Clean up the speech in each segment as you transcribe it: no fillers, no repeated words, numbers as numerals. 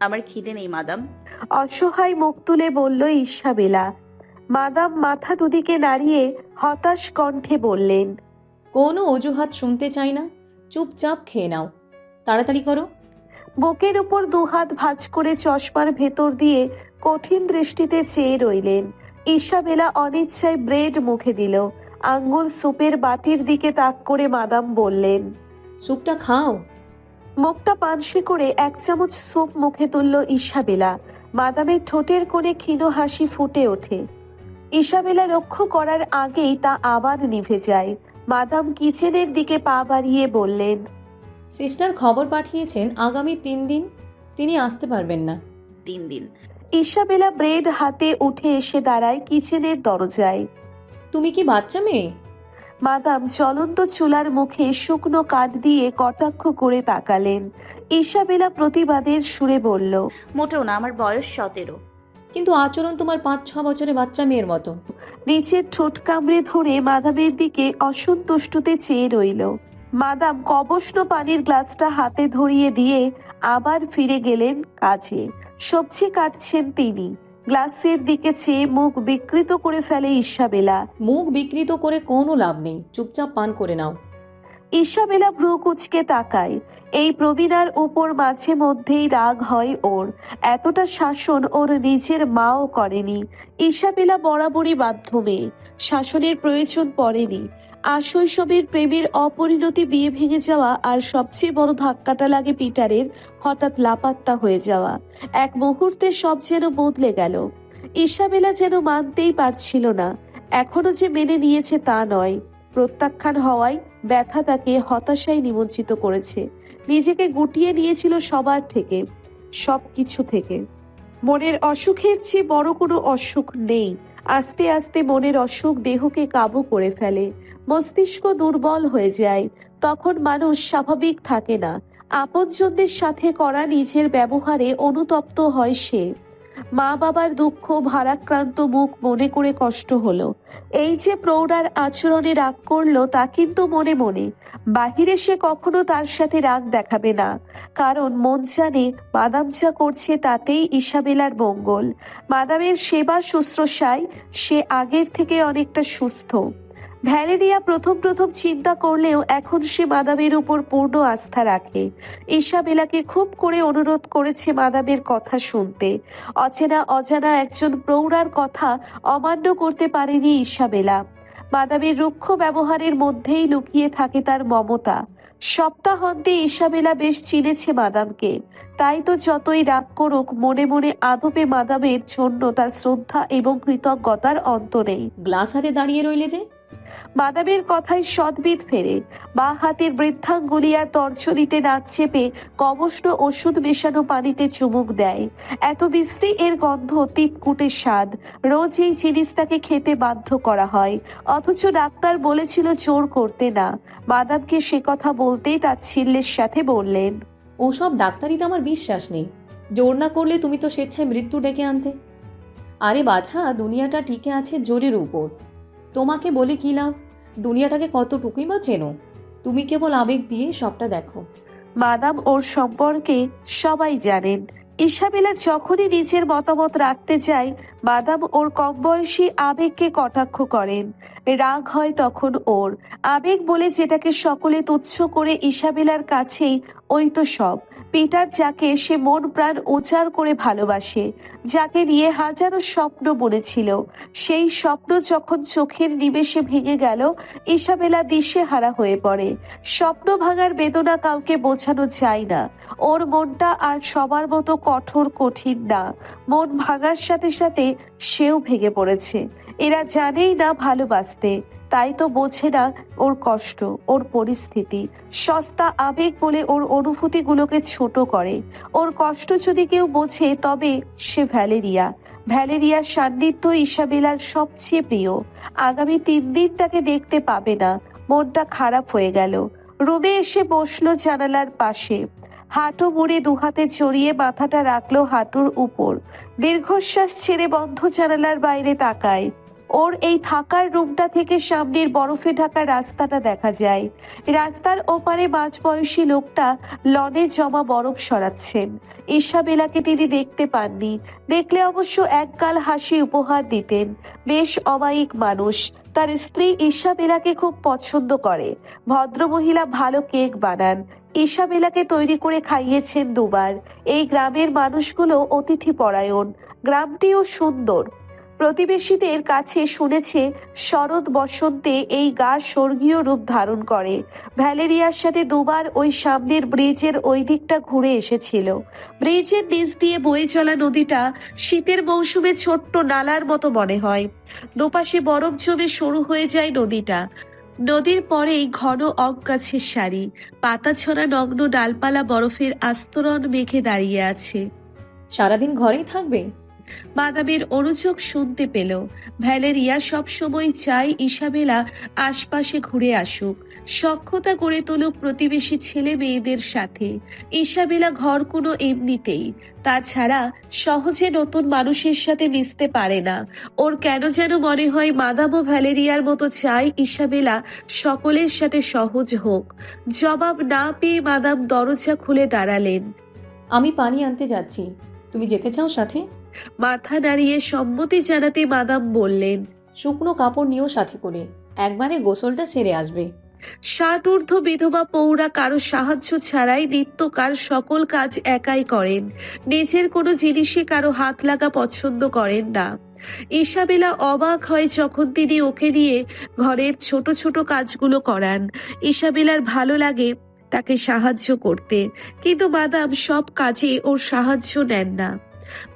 আমার খিদে নেই মাদাম। অসহায় মুখ তুলে বলল ইসাবেলা। মাদাম মাথা দুদিকে নাড়িয়ে হতাশ কণ্ঠে বললেন, কোনো অজুহাত শুনতে চাই না, চুপচাপ খেয়ে নাও, তাড়াতাড়ি করো। বুকের উপর দুহাত ভাঁজ করে চশমার ভেতর দিয়ে কঠিন দৃষ্টিতে চেয়ে রইলেন। ইসাবেলা অনিচ্ছায় ব্রেড মুখে দিল। আঙ্গুল সুপের বাটির দিকে তাক করে মাদাম বললেন, স্যুপটা খাও। মুখটা পানসি করে 1 চামচ স্যুপ মুখে তুলল ইসাবেলা। মাদামের ঠোঁটের কোণে ক্ষীণ হাসি ফুটে ওঠে। ইসাবেলা লক্ষ্য করার আগেই তা আবার নিভে যায়। মাদাম কিচেনের দিকে পা বাড়িয়ে বললেন, সিস্টার খবর পাঠিয়েছেন আগামী 3 দিন তিনি আসতে পারবেন না। 3 দিন? ইসাবেলা ব্রেড হাতে উঠে এসে দাঁড়ায় কিচেনের দরজায়। তুমি কি বাচ্চা মেয়ে? মাদাম জ্বলন্ত চুলার মুখে শুকনো কাঠ দিয়ে কটাক্ষ করে তাকালেন। ইসাবেলা প্রতিবাদের সুরে বলল, মোটেও না, আমার বয়স 17। কিন্তু আচরণ তোমার 5-6 বছরের বাচ্চা মেয়ের মতো। নিচের ঠোঁট কামড়ে ধরে মাদামের দিকে অসন্তুষ্টতে চেয়ে রইল। মাদাম কবস্ন পানির গ্লাসটা হাতে ধরিয়ে দিয়ে আবার ফিরে গেলেন কাজে। সবজি কাটছেন তিনি। গ্লাসের দিকে চেয়ে মুখ বিকৃত করে ফেলে ইসাবেলা। মুখ বিকৃত করে কোনো লাভ নেই, চুপচাপ পান করে নাও। ইসাবেলা ভ্রু কুঁচকে তাকায়। এই প্রবীণার উপর মাঝে মধ্যেই রাগ হয় ওর। এতটা শাসন ওর নিজের মাও করেনি। ইসাবেলা বরাবরই বাধ্য মেয়ে, শাসনের প্রয়োজন পড়েনি। আশৈশবের প্রেমের অপরিণতি বিয়ে ভেঙে যাওয়া, আর সবচেয়ে বড় ধাক্কাটা লাগে পিটারের হঠাৎ লাপাত্তা হয়ে যাওয়া। এক মুহূর্তে সব যেন বদলে গেল। ইসাবেলা যেন মানতেই পারছিল না। এখনো যে মেনে নিয়েছে তা নয়, প্রত্যাখ্যান হওয়ায় ব্যথা তাকে হতাশায় নিমজ্জিত করেছে। নিজেকে গুটিয়ে নিয়েছিল সবার থেকে, সব কিছু থেকে। মনের অসুখের চেয়ে বড় কোনো অসুখ নেই। আস্তে আস্তে মনের অসুখ দেহকে কাবু করে ফেলে। মস্তিষ্ক দুর্বল হয়ে যায়। তখন মানুষ স্বাভাবিক থাকে না। আপনজনদের সাথে করা নিজের ব্যবহারে অনুতপ্ত হয় সে। মা বাবার দুঃখ ভারাক্রান্ত মুখ মনে করে কষ্ট হলো। এই যে প্রৌঢ়ার আচরণে রাগ করলো তা কিন্তু মনে মনে। বাহিরে সে কখনো তার সাথে রাগ দেখাবে না, কারণ মন জানে মাদাম যা করছে তাতেই ইসাবেলার মঙ্গল। মাদামের সেবা শুশ্রূষায় সে আগের থেকে অনেকটা সুস্থ। ভ্যালেরিয়া প্রথম প্রথম চিন্তা করলেও এখন সে মাদামের উপর পূর্ণ আস্থা রাখে। ইসাবেলাকে খুব করে অনুরোধ করেছে মাদামের কথা শুনতে। অচেনা অজানা একজন প্রৌঢ়ার কথা অমান্য করতে পারেনি ইসাবেলা। মাদামের রুক্ষ ব্যবহারের মধ্যেই লুকিয়ে থাকে তার মমতা। সপ্তাহান্তে ইসাবেলা বেশ চিনেছে মাদামকে। তাই তো যতই রাগ করুক মনে মনে আদপে মাদামের জন্য তার শ্রদ্ধা এবং কৃতজ্ঞতার অন্ত নেই। গ্লাস হাতে দাঁড়িয়ে রইলে যে? মাদামের কথায় সদ্বিদ ফেরে। বা হাতের বৃদ্ধাঙ্গুলি আর তর্জনীতে নাক চেপে কবস্ন ওষুধ মেশানো পানিতে চুমুক দেয়। এত বিশ্রী এর গন্ধ, তিতকুটে স্বাদ। রোজ এই জিনিস তাকে খেতে বাধ্য করা হয়, অথচ ডাক্তার বলেছিল জোর করতে না। মাদামকে সে কথা বলতেই তাচ্ছিল্যের সাথে বললেন, ওসব ডাক্তারিতে আমার বিশ্বাস নেই। জোর না করলে তুমি তো স্বেচ্ছায় মৃত্যু ডেকে আনতে। আরে বাছা, দুনিয়াটা টিকে আছে জোরের উপর। তোমাকে বলে কি লাভ? দুনিয়াটাকে কতটুকুই বা চেনো? তুমি কেবল আবেগ দিয়ে সবটা দেখো। মাদাম ওর সম্পর্কে সবাই জানেন। ইসাবেলা যখনই নিজের মতামত রাখতে যায়, মাদাম ওর কম বয়সী আবেগকে কটাক্ষ করেন। রাগ হয় তখন ওর। আবেগ বলে যেটাকে সকলে তুচ্ছ করে ইসাবেলার কাছেই ওই তো সব। পিটার যাকে সে মন প্রাণ উজাড় করে ভালোবাসে, যাকে নিয়ে হাজারো স্বপ্ন বুনেছিল, সেই স্বপ্ন যখন চোখের নিমেষে ভেঙে গেল, ইসাবেলা দিশেহারা হয়ে পড়ে। স্বপ্ন ভাঙার বেদনা কাউকে বোঝানো যায় না। ওর মনটা আর সবার মতো কঠোর কঠিন না। মন ভাঙার সাথে সাথে সেও ভেঙে পড়েছে। এরা জানেই না ভালোবাসতে, তাই তো বোঝে না ওর কষ্ট, ওর পরিস্থিতি। সস্তা আবেগ বলে ওর অনুভূতিগুলোকে ছোট করে। ওর কষ্ট যদি কেউ বোঝে তবে সে ভ্যালেরিয়া। ভ্যালেরিয়ার সান্নিধ্য ইসাবেলার সবচেয়ে প্রিয়। আগামী 3 দিন তাকে দেখতে পাবে না। মনটা খারাপ হয়ে গেল। রুমে এসে বসলো জানালার পাশে। হাঁটু মুড়ে দুহাতে জড়িয়ে মাথাটা রাখলো হাঁটুর উপর। দীর্ঘশ্বাস ছেড়ে বন্ধ জানালার বাইরে তাকায়। ওর এই থাকার রুমটা থেকে সামনের বরফে ঢাকা রাস্তাটা দেখা যায়। রাস্তার ওপারে মাঝবয়সী লোকটা লনে জমা বরফ সরাচ্ছেন। ইসাবেলাকে তিনি দেখতে পাননি, দেখলে অবশ্য একগাল হাসি উপহার দিতেন। বেশ অমায়িক মানুষ। তার স্ত্রী ইসাবেলাকে খুব পছন্দ করে। ভদ্রমহিলা ভালো কেক বানান। ইসাবেলাকে তৈরি করে খাইয়েছেন দুবার। এই গ্রামের মানুষগুলো অতিথিপরায়ণ। গ্রামটিও সুন্দর। প্রতিবেশীদের কাছে শুনেছে শরৎ বসন্তে এই গাছ স্বর্গীয় রূপ ধারণ করে। ভ্যালেরিয়ার সাথে দুবার ওই সামনের ব্রিজের ওই দিকটা ঘুরে এসেছিল। ব্রিজের নিচ দিয়ে বয়ে চলা নদীটা শীতের মৌসুমে ছোট্ট নালার মতো মনে হয়। দুপাশে বরফ জমে সরু হয়ে যায় নদীটা। নদীর পরেই ঘন অক গাছের সারি, পাতা ছড়া নগ্ন ডালপালা বরফের আস্তরণ মেঘে দাঁড়িয়ে আছে। সারাদিন ঘরেই থাকবে? মাদামের অনুযোগ শুনতে পেল। ভ্যালেরিয়া সবসময় চাই ইসাবেলা আশপাশে ঘুরে আসুক, সখ্যতা গড়ে তুলুক প্রতিবেশী ছেলে মেয়েদের সাথে। ইসাবেলা ঘর কোনো এমনিতেই, তাছাড়া সহজে নতুন মানুষের সাথে মিশতে পারে না। ওর কেন যেন মনে হয় মাদাম ও ভ্যালেরিয়ার মতো চাই ইসাবেলা সকলের সাথে সহজ হোক। জবাব না পেয়ে মাদাম দরজা খুলে দাঁড়ালেন। আমি পানি আনতে যাচ্ছি, তুমি যেতে চাও সাথে? মাথা নাড়িয়ে সম্মতি জানাতে মাদাম বললেন, শুকনো কাপড় নিয়েও সাথে করে, একবারে গোসলটা সেরে আসবে। ষাটঊর্ধ্ব বিধবা পৌরা কারো সাহায্য ছাড়াই নিত্যকার সকল কাজ একাই করেন। নিজের কোনো জিনিসে কারো হাত লাগা পছন্দ করেন না। ইসাবেলা অবাক হয় যখন তিনি ওকে নিয়ে ঘরের ছোট ছোট কাজগুলো করান। ইসাবেলার ভালো লাগে তাকে সাহায্য করতে, কিন্তু মাদাম সব কাজে ওর সাহায্য নেন না।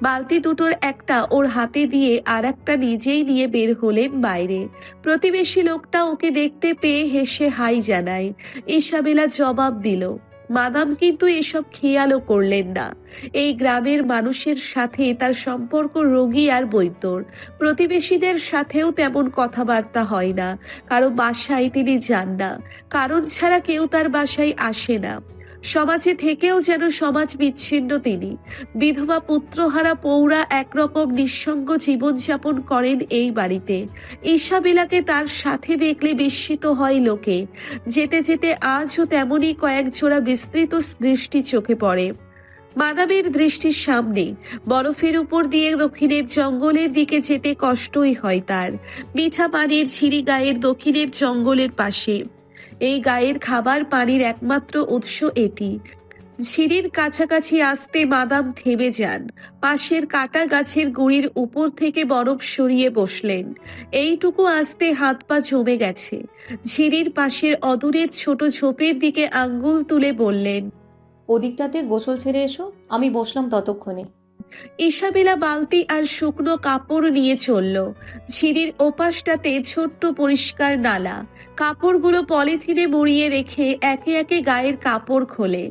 বালতি দুটোর একটা ওর হাতে দিয়ে আর একটা নিজেই নিয়ে বের হলেন বাইরে। প্রতিবেশী লোকটা ওকে দেখতে পেয়ে হেসে হাই জানায়। ইসাবেলা জবাব দিল। মাদাম কিন্তু এসব খেয়ালও করলেন না। এই গ্রামের মানুষের সাথে তার সম্পর্ক রোগী আর বৈদ্যর। প্রতিবেশীদের সাথেও তেমন কথাবার্তা হয় না। কারো বাসায় তিনি যান না, কারণ ছাড়া কেউ তার বাসায় আসে না। সমাজে থেকেও যেন সমাজ বিচ্ছিন্ন তিনি। বিধবা পুত্রহারা পৌরা একরকম নিঃসঙ্গ জীবনযাপন করেন এই বাড়িতে। ইসাবেলাকে তার সাথে দেখলে বিস্মিত হয় লোকে। যেতে যেতে আজও তেমনই কয়েক জোড়া বিস্তৃত দৃষ্টি চোখে পড়ে। মাদামের দৃষ্টির সামনে বরফের উপর দিয়ে দক্ষিণের জঙ্গলের দিকে যেতে কষ্টই হয় তার। মিঠা পানির ঝিরি গায়ের দক্ষিণের জঙ্গলের পাশে। এই গায়ের খাবার পানির একমাত্র উৎস এটি। ঝিরির কাছাকাছি আসতে মাদাম থেমে যান। পাশের কাটা গাছের গুঁড়ির উপর থেকে বরফ সরিয়ে বসলেন। এইটুকু আসতে হাত পা জমে গেছে। ঝিরির পাশের অদূরের ছোট ঝোপের দিকে আঙ্গুল তুলে বললেন, ওদিকটাতে গোসল ছেড়ে এসো, আমি বসলাম ততক্ষণে। ইসাবেলা বালতি আর শুকনো কাপড় নিয়ে চলল। ঝিরির ওপাশটাতে ছোট্ট পরিষ্কার নালা। কাপড়গুলো পলিথিনে মুড়িয়ে রেখে একে একে গায়ের কাপড় খোলে।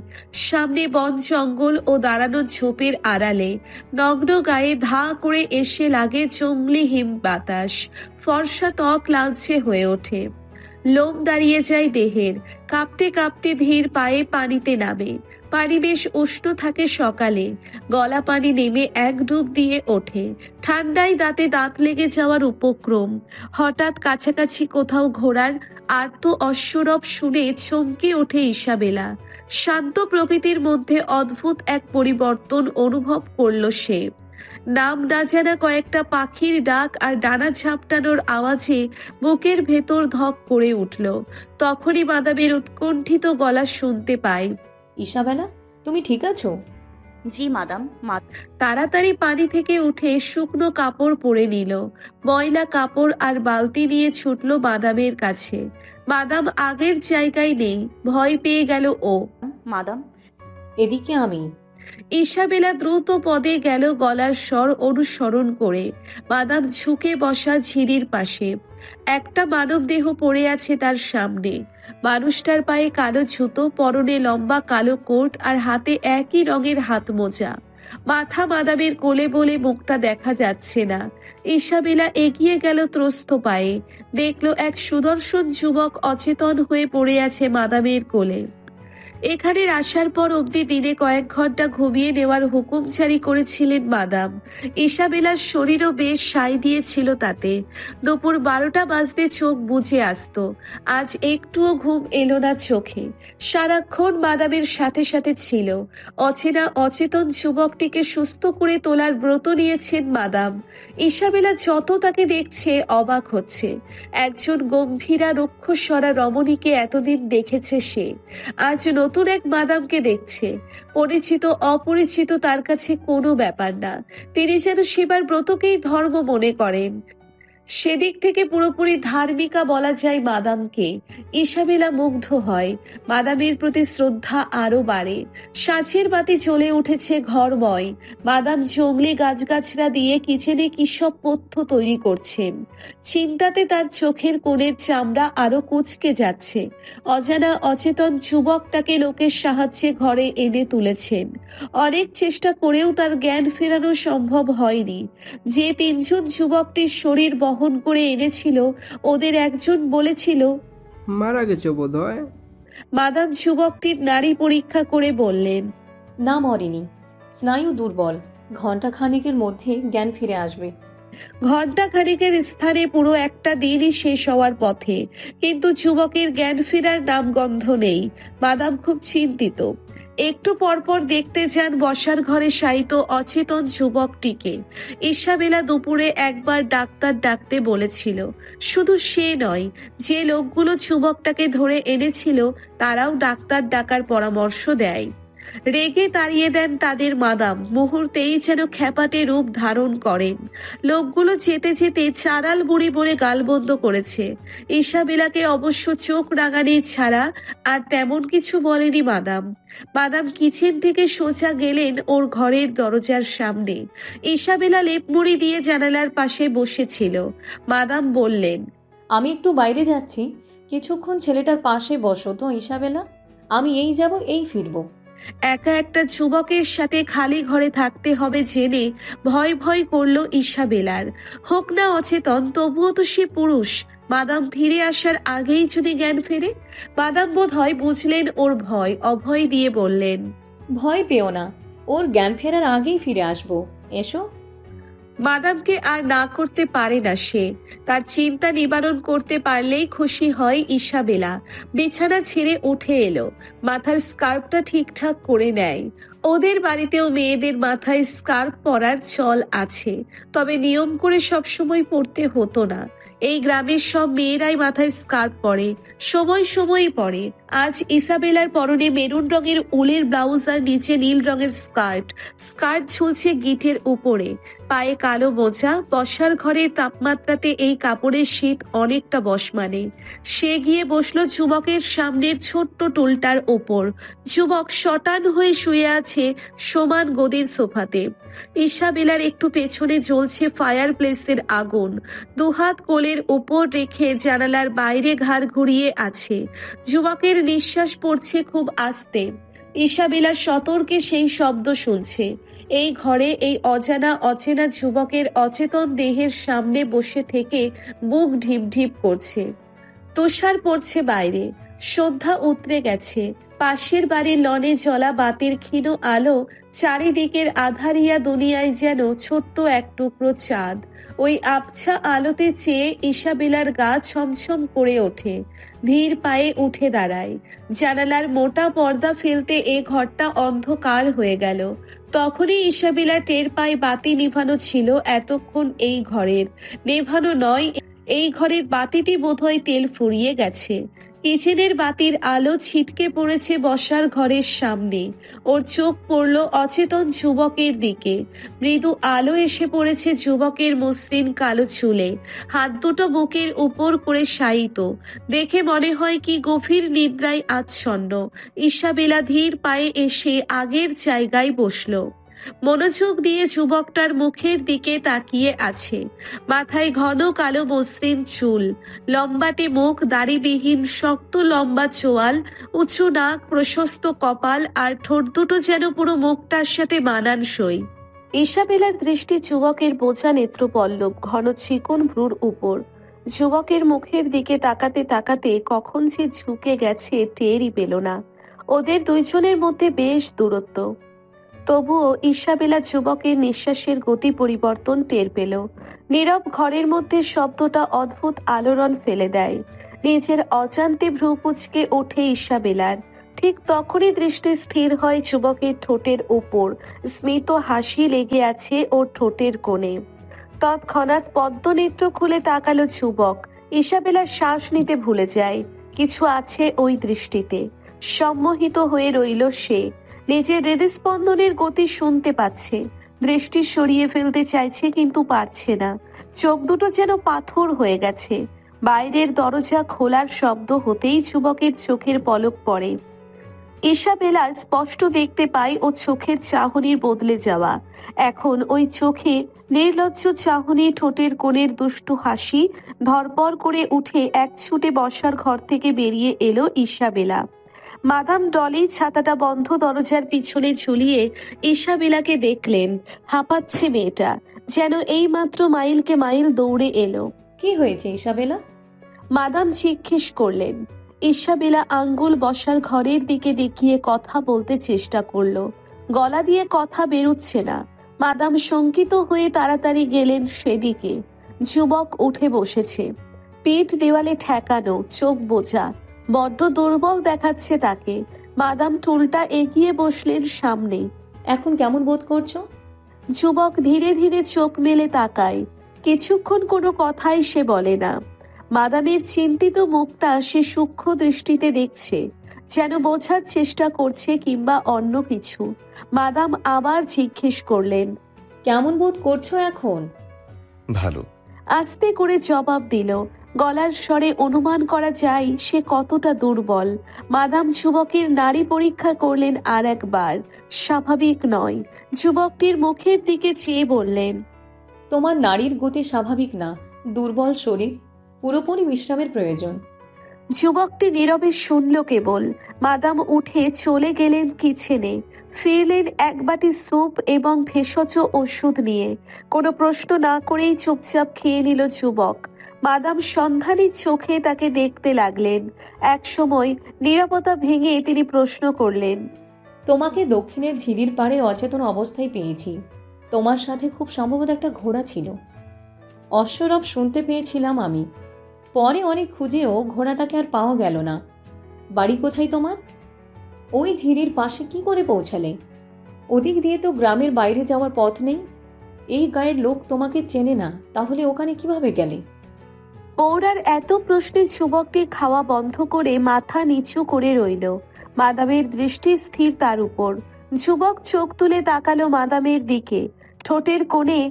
সামনে বন জঙ্গল ও দাঁড়ানো ঝোপের আড়ালে নগ্ন গায়ে ধা করে এসে লাগে জঙ্গলি হিম বাতাস। ফর্সা ত্বক লালচে হয়ে ওঠে, লোম দাঁড়িয়ে যায় দেহের। কাঁপতে কাঁপতে ধীর পায়ে পানিতে নামে। পানি বেশ উষ্ণ থাকে সকালে। গলা পানি নেমে এক ডুব দিয়ে ওঠে। ঠান্ডায় দাঁতে দাঁত লেগে যাওয়ার উপক্রম। হঠাৎ কাছাকাছি কোথাও ঘোড়ার আর্ত অশ্বরব শুনে চমকে ওঠে ইসাবেলা। শান্ত প্রকৃতির মধ্যে অদ্ভুত এক পরিবর্তন অনুভব করল সে। নাম না জানা কয়েকটা পাখির ডাক আর ডানা ঝাপটানোর আওয়াজে বুকের ভেতর ধক করে উঠল। তখনই মাদামের উৎকণ্ঠিত গলা শুনতে পায়, ইসাবেলা, তুমি ঠিক আছো? জি মাদাম। তাড়াতাড়ি পানি থেকে উঠে শুকনো কাপড় পরে নিল। ময়লা কাপড় আর বালতি নিয়ে ছুটল মাদামের কাছে। মাদাম আগের জায়গায় নেই। ভয় পেয়ে গেল ও। মাদাম। এদিকে আমি। ইসাবেলা দ্রুত পদে গেল গলার স্বর অনুসরণ করে। মাদাম ঝুঁকে বসা ঝিরির পাশে। একটা মানব দেহ পড়ে আছে তার সামনে। মানুষটার পায়ে কালো জুতো, পরনে লম্বা কালো কোট আর হাতে একই রঙের হাত মোজা। মাথা মাদামের কোলে বলে মুখটা দেখা যাচ্ছে না। ইসাবেলা এগিয়ে গেল ত্রস্ত পায়ে। দেখলো এক সুদর্শন যুবক অচেতন হয়ে পড়ে আছে মাদামের কোলে। এখানে আসার পর অবধি দিনে কয়েক ঘন্টা ঘুমিয়ে নেওয়ার হুকুম জারি করেছিলেন মাদাম। ইসাবেলার শরীরও বেশ সায় দিয়েছিল তাতে। দুপুর 12টা বাজতে চোখ বুজে আসতো। আজ একটুও ঘুম এলো না চোখে। সারাক্ষণ মাদামের সাথে সাথে ছিল। অচেনা অচেতন যুবকটিকে সুস্থ করে তোলার ব্রত নিয়েছেন মাদাম। ইসাবেলা যত তাকে দেখছে অবাক হচ্ছে। একজন গম্ভীরা রুক্ষস্বরা রমণীকে এতদিন দেখেছে সে, আজ নতুন এক মাদামকে দেখছে। পরিচিত অপরিচিত তার কাছে কোনো ব্যাপার না। তিনি যেন সেবার ব্রতকেই ধর্ম মনে করেন। সেদিক থেকে পুরোপুরি ধার্মিকা বলা যায় মাদামকে। ইসাবেলা মুগ্ধ হয়। মাদামের প্রতি শ্রদ্ধা আরো বাড়ে। সাঁচের বাতি জ্বলে উঠেছে ঘরময়। মাদাম জংলি গাছগাছরা দিয়ে কিচেনে কি সব পথ্য তৈরি করছেন। চিন্তাতে তার চোখের কোণের চামড়া আরো কুঁচকে যাচ্ছে। অজানা অচেতন যুবকটাকে লোকের সাহায্যে ঘরে এনে তুলেছেন। অনেক চেষ্টা করেও তার জ্ঞান ফেরানো সম্ভব হয়নি। যে 3 জন যুবকটির শরীর বহন করে এনেছিল, ওদের একজন বলেছিল, মারা গেছে বোধ হয়। মাদাম যুবকটির নারী পরীক্ষা করে বললেন, না মরেনি, স্নায়ু দুর্বল, ঘন্টা খানেকের মধ্যে জ্ঞান ফিরে আসবে। ঘন্টা খানেকের স্থানে পুরো একটা দিনই শেষ হওয়ার পথে, কিন্তু যুবকের জ্ঞান ফেরার নামগন্ধ নেই। মাদাম খুব চিন্তিত। একটু পরপর দেখতে যান বসার ঘরে শায়িত অচেতন যুবকটিকে। ইসাবেলা দুপুরে একবার ডাক্তার ডাকতে বলেছিল। শুধু সে নয়, যে লোকগুলো যুবকটাকে ধরে এনেছিল তারাও ডাক্তার ডাকার পরামর্শ দেয়। রেগে তাড়িয়ে দেন তাদের মাদাম। মুহূর্তেই যেন খ্যাপাটে রূপ ধারণ করেন। লোকগুলো যেতে যেতে চারাল বুড়ি বলে গালবন্ধ করেছে। ইসাবেলাকে অবশ্য চোখ রাঙানি ছাড়া আর তেমন কিছু বলেনি মাদাম। মাদাম কিচেন থেকে সোজা গেলেন ওর ঘরের দরজার সামনে। ইসাবেলা লেপমুড়ি দিয়ে জানালার পাশে বসেছিল। মাদাম বললেন, আমি একটু বাইরে যাচ্ছি, কিছুক্ষণ ছেলেটার পাশে বসো তো ইসাবেলা। আমি এই যাব এই ফিরবো। একা একটা যুবকের সাথে খালি ঘরে থাকতে হবে জেনে ভয় ভয় করলো ইসাবেলার। হোক না অচেতন, তবুও তো সে পুরুষ। মাদাম ফিরে আসার আগেই যদি জ্ঞান ফেরে। মাদাম বোধ হয় বুঝলেন ওর ভয়, অভয় দিয়ে বললেন, ভয় পেও না, ওর জ্ঞান ফেরার আগেই ফিরে আসবো, এসো। মাদামকে আর না করতে পারে না সে। তার চিন্তা নিবারণ করতে পারলেই খুশি হয় ইসাবেলা। বিছানা ছেড়ে উঠে এলো। মাথার স্কার্ফটা ঠিকঠাক করে নেয়। ওদের বাড়িতেও মেয়েদের মাথায় স্কার্ফ পরার চল আছে, তবে নিয়ম করে সবসময় পরতে হতো না। এই গ্রামের সব মেয়েরাই মাথায় স্কার্ফ পরে, সময় সময় পরে। আজ ইসাবেলার পরনে মেরুন রঙের উলের ব্লাউজ আর নিচে নীল রঙের স্কার্ট। স্কার্ট ঝুলছে গিটের উপরে, পায়ে কালো মোজা। বসার ঘরের তাপমাত্রাতে এই কাপড়ের শীত অনেকটা বসমানে। সে গিয়ে বসলো যুবকের সামনের ছোট্ট টুলটার ওপর। যুবক শটান হয়ে শুয়ে আছে সমান গদির সোফাতে। ইসাবেলার একটু পেছনে জ্বলছে ফায়ার প্লেসের আগুন। দুহাত কোলের ওপর রেখে জানালার বাইরে ঘাড় ঘুরিয়ে আছে। যুবকের নিঃশ্বাস পড়ছে খুব আস্তে। ইসাবেলা সতর্কে সেই শব্দ শুনছে। এই ঘরে এই অজানা অচেনা যুবকের অচেতন দেহের সামনে বসে থেকে বুক ঢিপ ঢিপ করছে। তুষার পড়ছে বাইরে। সন্ধ্যা উতরে গেছে। পাশের বাড়ির লনে জ্বলা বাতির ক্ষীণ আলো চারিদিকের আধারিয়া দুনিয়ায় যেন ছোট্ট এক টুকরো চাঁদ। ওই আবছা আলোতে চেয়ে ইসাবেলার গা ছমছম করে ওঠে। ধীর পায়ে উঠে দাঁড়ায়। জানালার মোটা পর্দা ফেলতে এ ঘরটা অন্ধকার হয়ে গেল। তখনই ইসাবেলা টের পায় বাতি নিভানো ছিল এতক্ষণ এই ঘরের। নেভানো নয়, এই ঘরের বাতিটি বোধহয় তেল ফুরিয়ে গেছে। কিচেনের বাতির আলো ছিটকে পড়েছে বসার ঘরের সামনে। ওর চোখ পড়ল অচেতন যুবকের দিকে। মৃদু আলো এসে পড়েছে যুবকের মসৃণ কালো চুলে। হাত দুটো বুকের উপর করে শায়িত। দেখে মনে হয় কি গভীর নিদ্রায় আচ্ছন্ন। ইসাবেলা ধীর পায়ে এসে আগের জায়গায় বসলো। মনোযোগ দিয়ে যুবকটার মুখের দিকে তাকিয়ে আছে। মাথায় ঘন কালো মসৃণ চুল, লম্বাটে মুখ, দাড়িবিহীন শক্ত লম্বা চোয়াল, উঁচু নাক, প্রশস্ত কপাল আর ঠোঁট দুটো যেন পুরো মুখটার সাথে মানানসই। ইসাবেলার দৃষ্টি যুবকের বোঝা নেত্রপল্লব ঘন চিকন ভ্রুর উপর। যুবকের মুখের দিকে তাকাতে তাকাতে কখন যে ঝুঁকে গেছে টেরই পেল না। ওদের দুইজনের মধ্যে বেশ দূরত্ব। তবুও ইসাবেলা যুবকের নিঃশ্বাসের গতি পরিবর্তন টের পেল। নীরব ঘরের মধ্যে শব্দটা অদ্ভুত আলোড়ন ফেলে দেয়। নিজের অজান্তে ভ্রু কুঁচকে ওঠে ইসাবেলার। ঠিক তখনই দৃষ্টি স্থির হয় যুবকের ঠোঁটের উপর। স্মিত হাসি লেগে আছে ওর ঠোঁটের কোণে। তৎক্ষণাৎ পদ্মনেত্র খুলে তাকালো যুবক। ইসাবেলা শ্বাস নিতে ভুলে যায়। কিছু আছে ওই দৃষ্টিতে। সম্মোহিত হয়ে রইল সে। নিজের হৃদস্পন্দনের গতি শুনতে পাচ্ছে। দৃষ্টি সরিয়ে ফেলতে চাইছে কিন্তু পারছে না। চোখ দুটো যেন পাথর হয়ে গেছে। বাইরের দরজা খোলার শব্দ হতেই যুবকের চোখের পলক পড়ে। ইসাবেলা স্পষ্ট দেখতে পায় ও চোখের চাহনির বদলে যাওয়া। এখন ওই চোখে নির্লজ্জ চাহনি, ঠোঁটের কোণের দুষ্টু হাসি। ধরপড় করে উঠে এক ছুটে বসার ঘর থেকে বেরিয়ে এলো ইসাবেলা। মাদাম ডলি ছাতাটা বন্ধ দরজার পিছনে ঝুলিয়ে ইসাবেলাকে দেখলেন। হাঁপাচ্ছে মেয়েটা, যেন এইমাত্র মাইলকে মাইল দৌড়ে এলো। কি হয়েছে ইসাবেলা? মাদাম জিজ্ঞেস করলেন। ইসাবেলা আঙ্গুল বসার ঘরের দিকে দেখিয়ে কথা বলতে চেষ্টা করলো। গলা দিয়ে কথা বেরুচ্ছে না। মাদাম শঙ্কিত হয়ে তাড়াতাড়ি গেলেন সেদিকে। যুবক উঠে বসেছে, পিঠ দেওয়ালে ঠেকানো, চোখ বোঝা। বড্ড দুর্বল দেখাচ্ছে তাকে। মাদাম টুলটা এগিয়ে বসলেন সামনে। এখন কেমন বোধ করছো? যুবক ধীরে ধীরে চোখ মেলে তাকায়। কিছুক্ষণ কোনো কথাই সে বলে না। মাদামের চিন্তিত মুখটা সে সূক্ষ্ম দৃষ্টিতে দেখছে, যেন বোঝার চেষ্টা করছে কিংবা অন্য কিছু। মাদাম আবার জিজ্ঞেস করলেন, কেমন বোধ করছো এখন? ভালো। আস্তে করে জবাব দিল। গলার স্বরে অনুমান করা যায় সে কতটা দুর্বল। মাদাম যুবকের নাড়ি পরীক্ষা করলেন আর একবার। স্বাভাবিক নয়। যুবকটির মুখের দিকে চেয়ে বললেন, তোমার নাড়ির গতি স্বাভাবিক না, দুর্বল শরীর, পুরোপুরি বিশ্রামের প্রয়োজন। যুবকটি নীরবে শুনল কেবল। মাদাম উঠে চলে গেলেন কিচেনে। ফিরলেন এক বাটি স্যুপ এবং ভেষজ ওষুধ নিয়ে। কোনো প্রশ্ন না করেই চুপচাপ খেয়ে নিল যুবক। মাদাম সন্ধানী চোখে তাকে দেখতে লাগলেন। এক সময় নীরবতা ভেঙে তিনি প্রশ্ন করলেন, তোমাকে দক্ষিণের ঝিরির পাড়ের অচেতন অবস্থায় পেয়েছি। তোমার সাথে খুব সম্ভবত একটা ঘোড়া ছিল। অশ্বরব শুনতে পেয়েছিলাম আমি। পরে অনেক খুঁজেও ঘোড়াটাকে আর পাওয়া গেল না। বাড়ি কোথায় তোমার? ওই ঝিরির পাশে কি করে পৌঁছালে? ওদিক দিয়ে তো গ্রামের বাইরে যাওয়ার পথ নেই। এই গায়ের লোক তোমাকে চেনে না, তাহলে ওখানে কিভাবে গেলে? পৌরার এত প্রশ্নে যুবকটি খাওয়া বন্ধ করে মাথা নিচু করে রইল। মাদামের দৃষ্টি স্থির তার উপর। যুবক চোখ তুলে তাকালো মাদামের দিকে। ঠোঁটের কোণে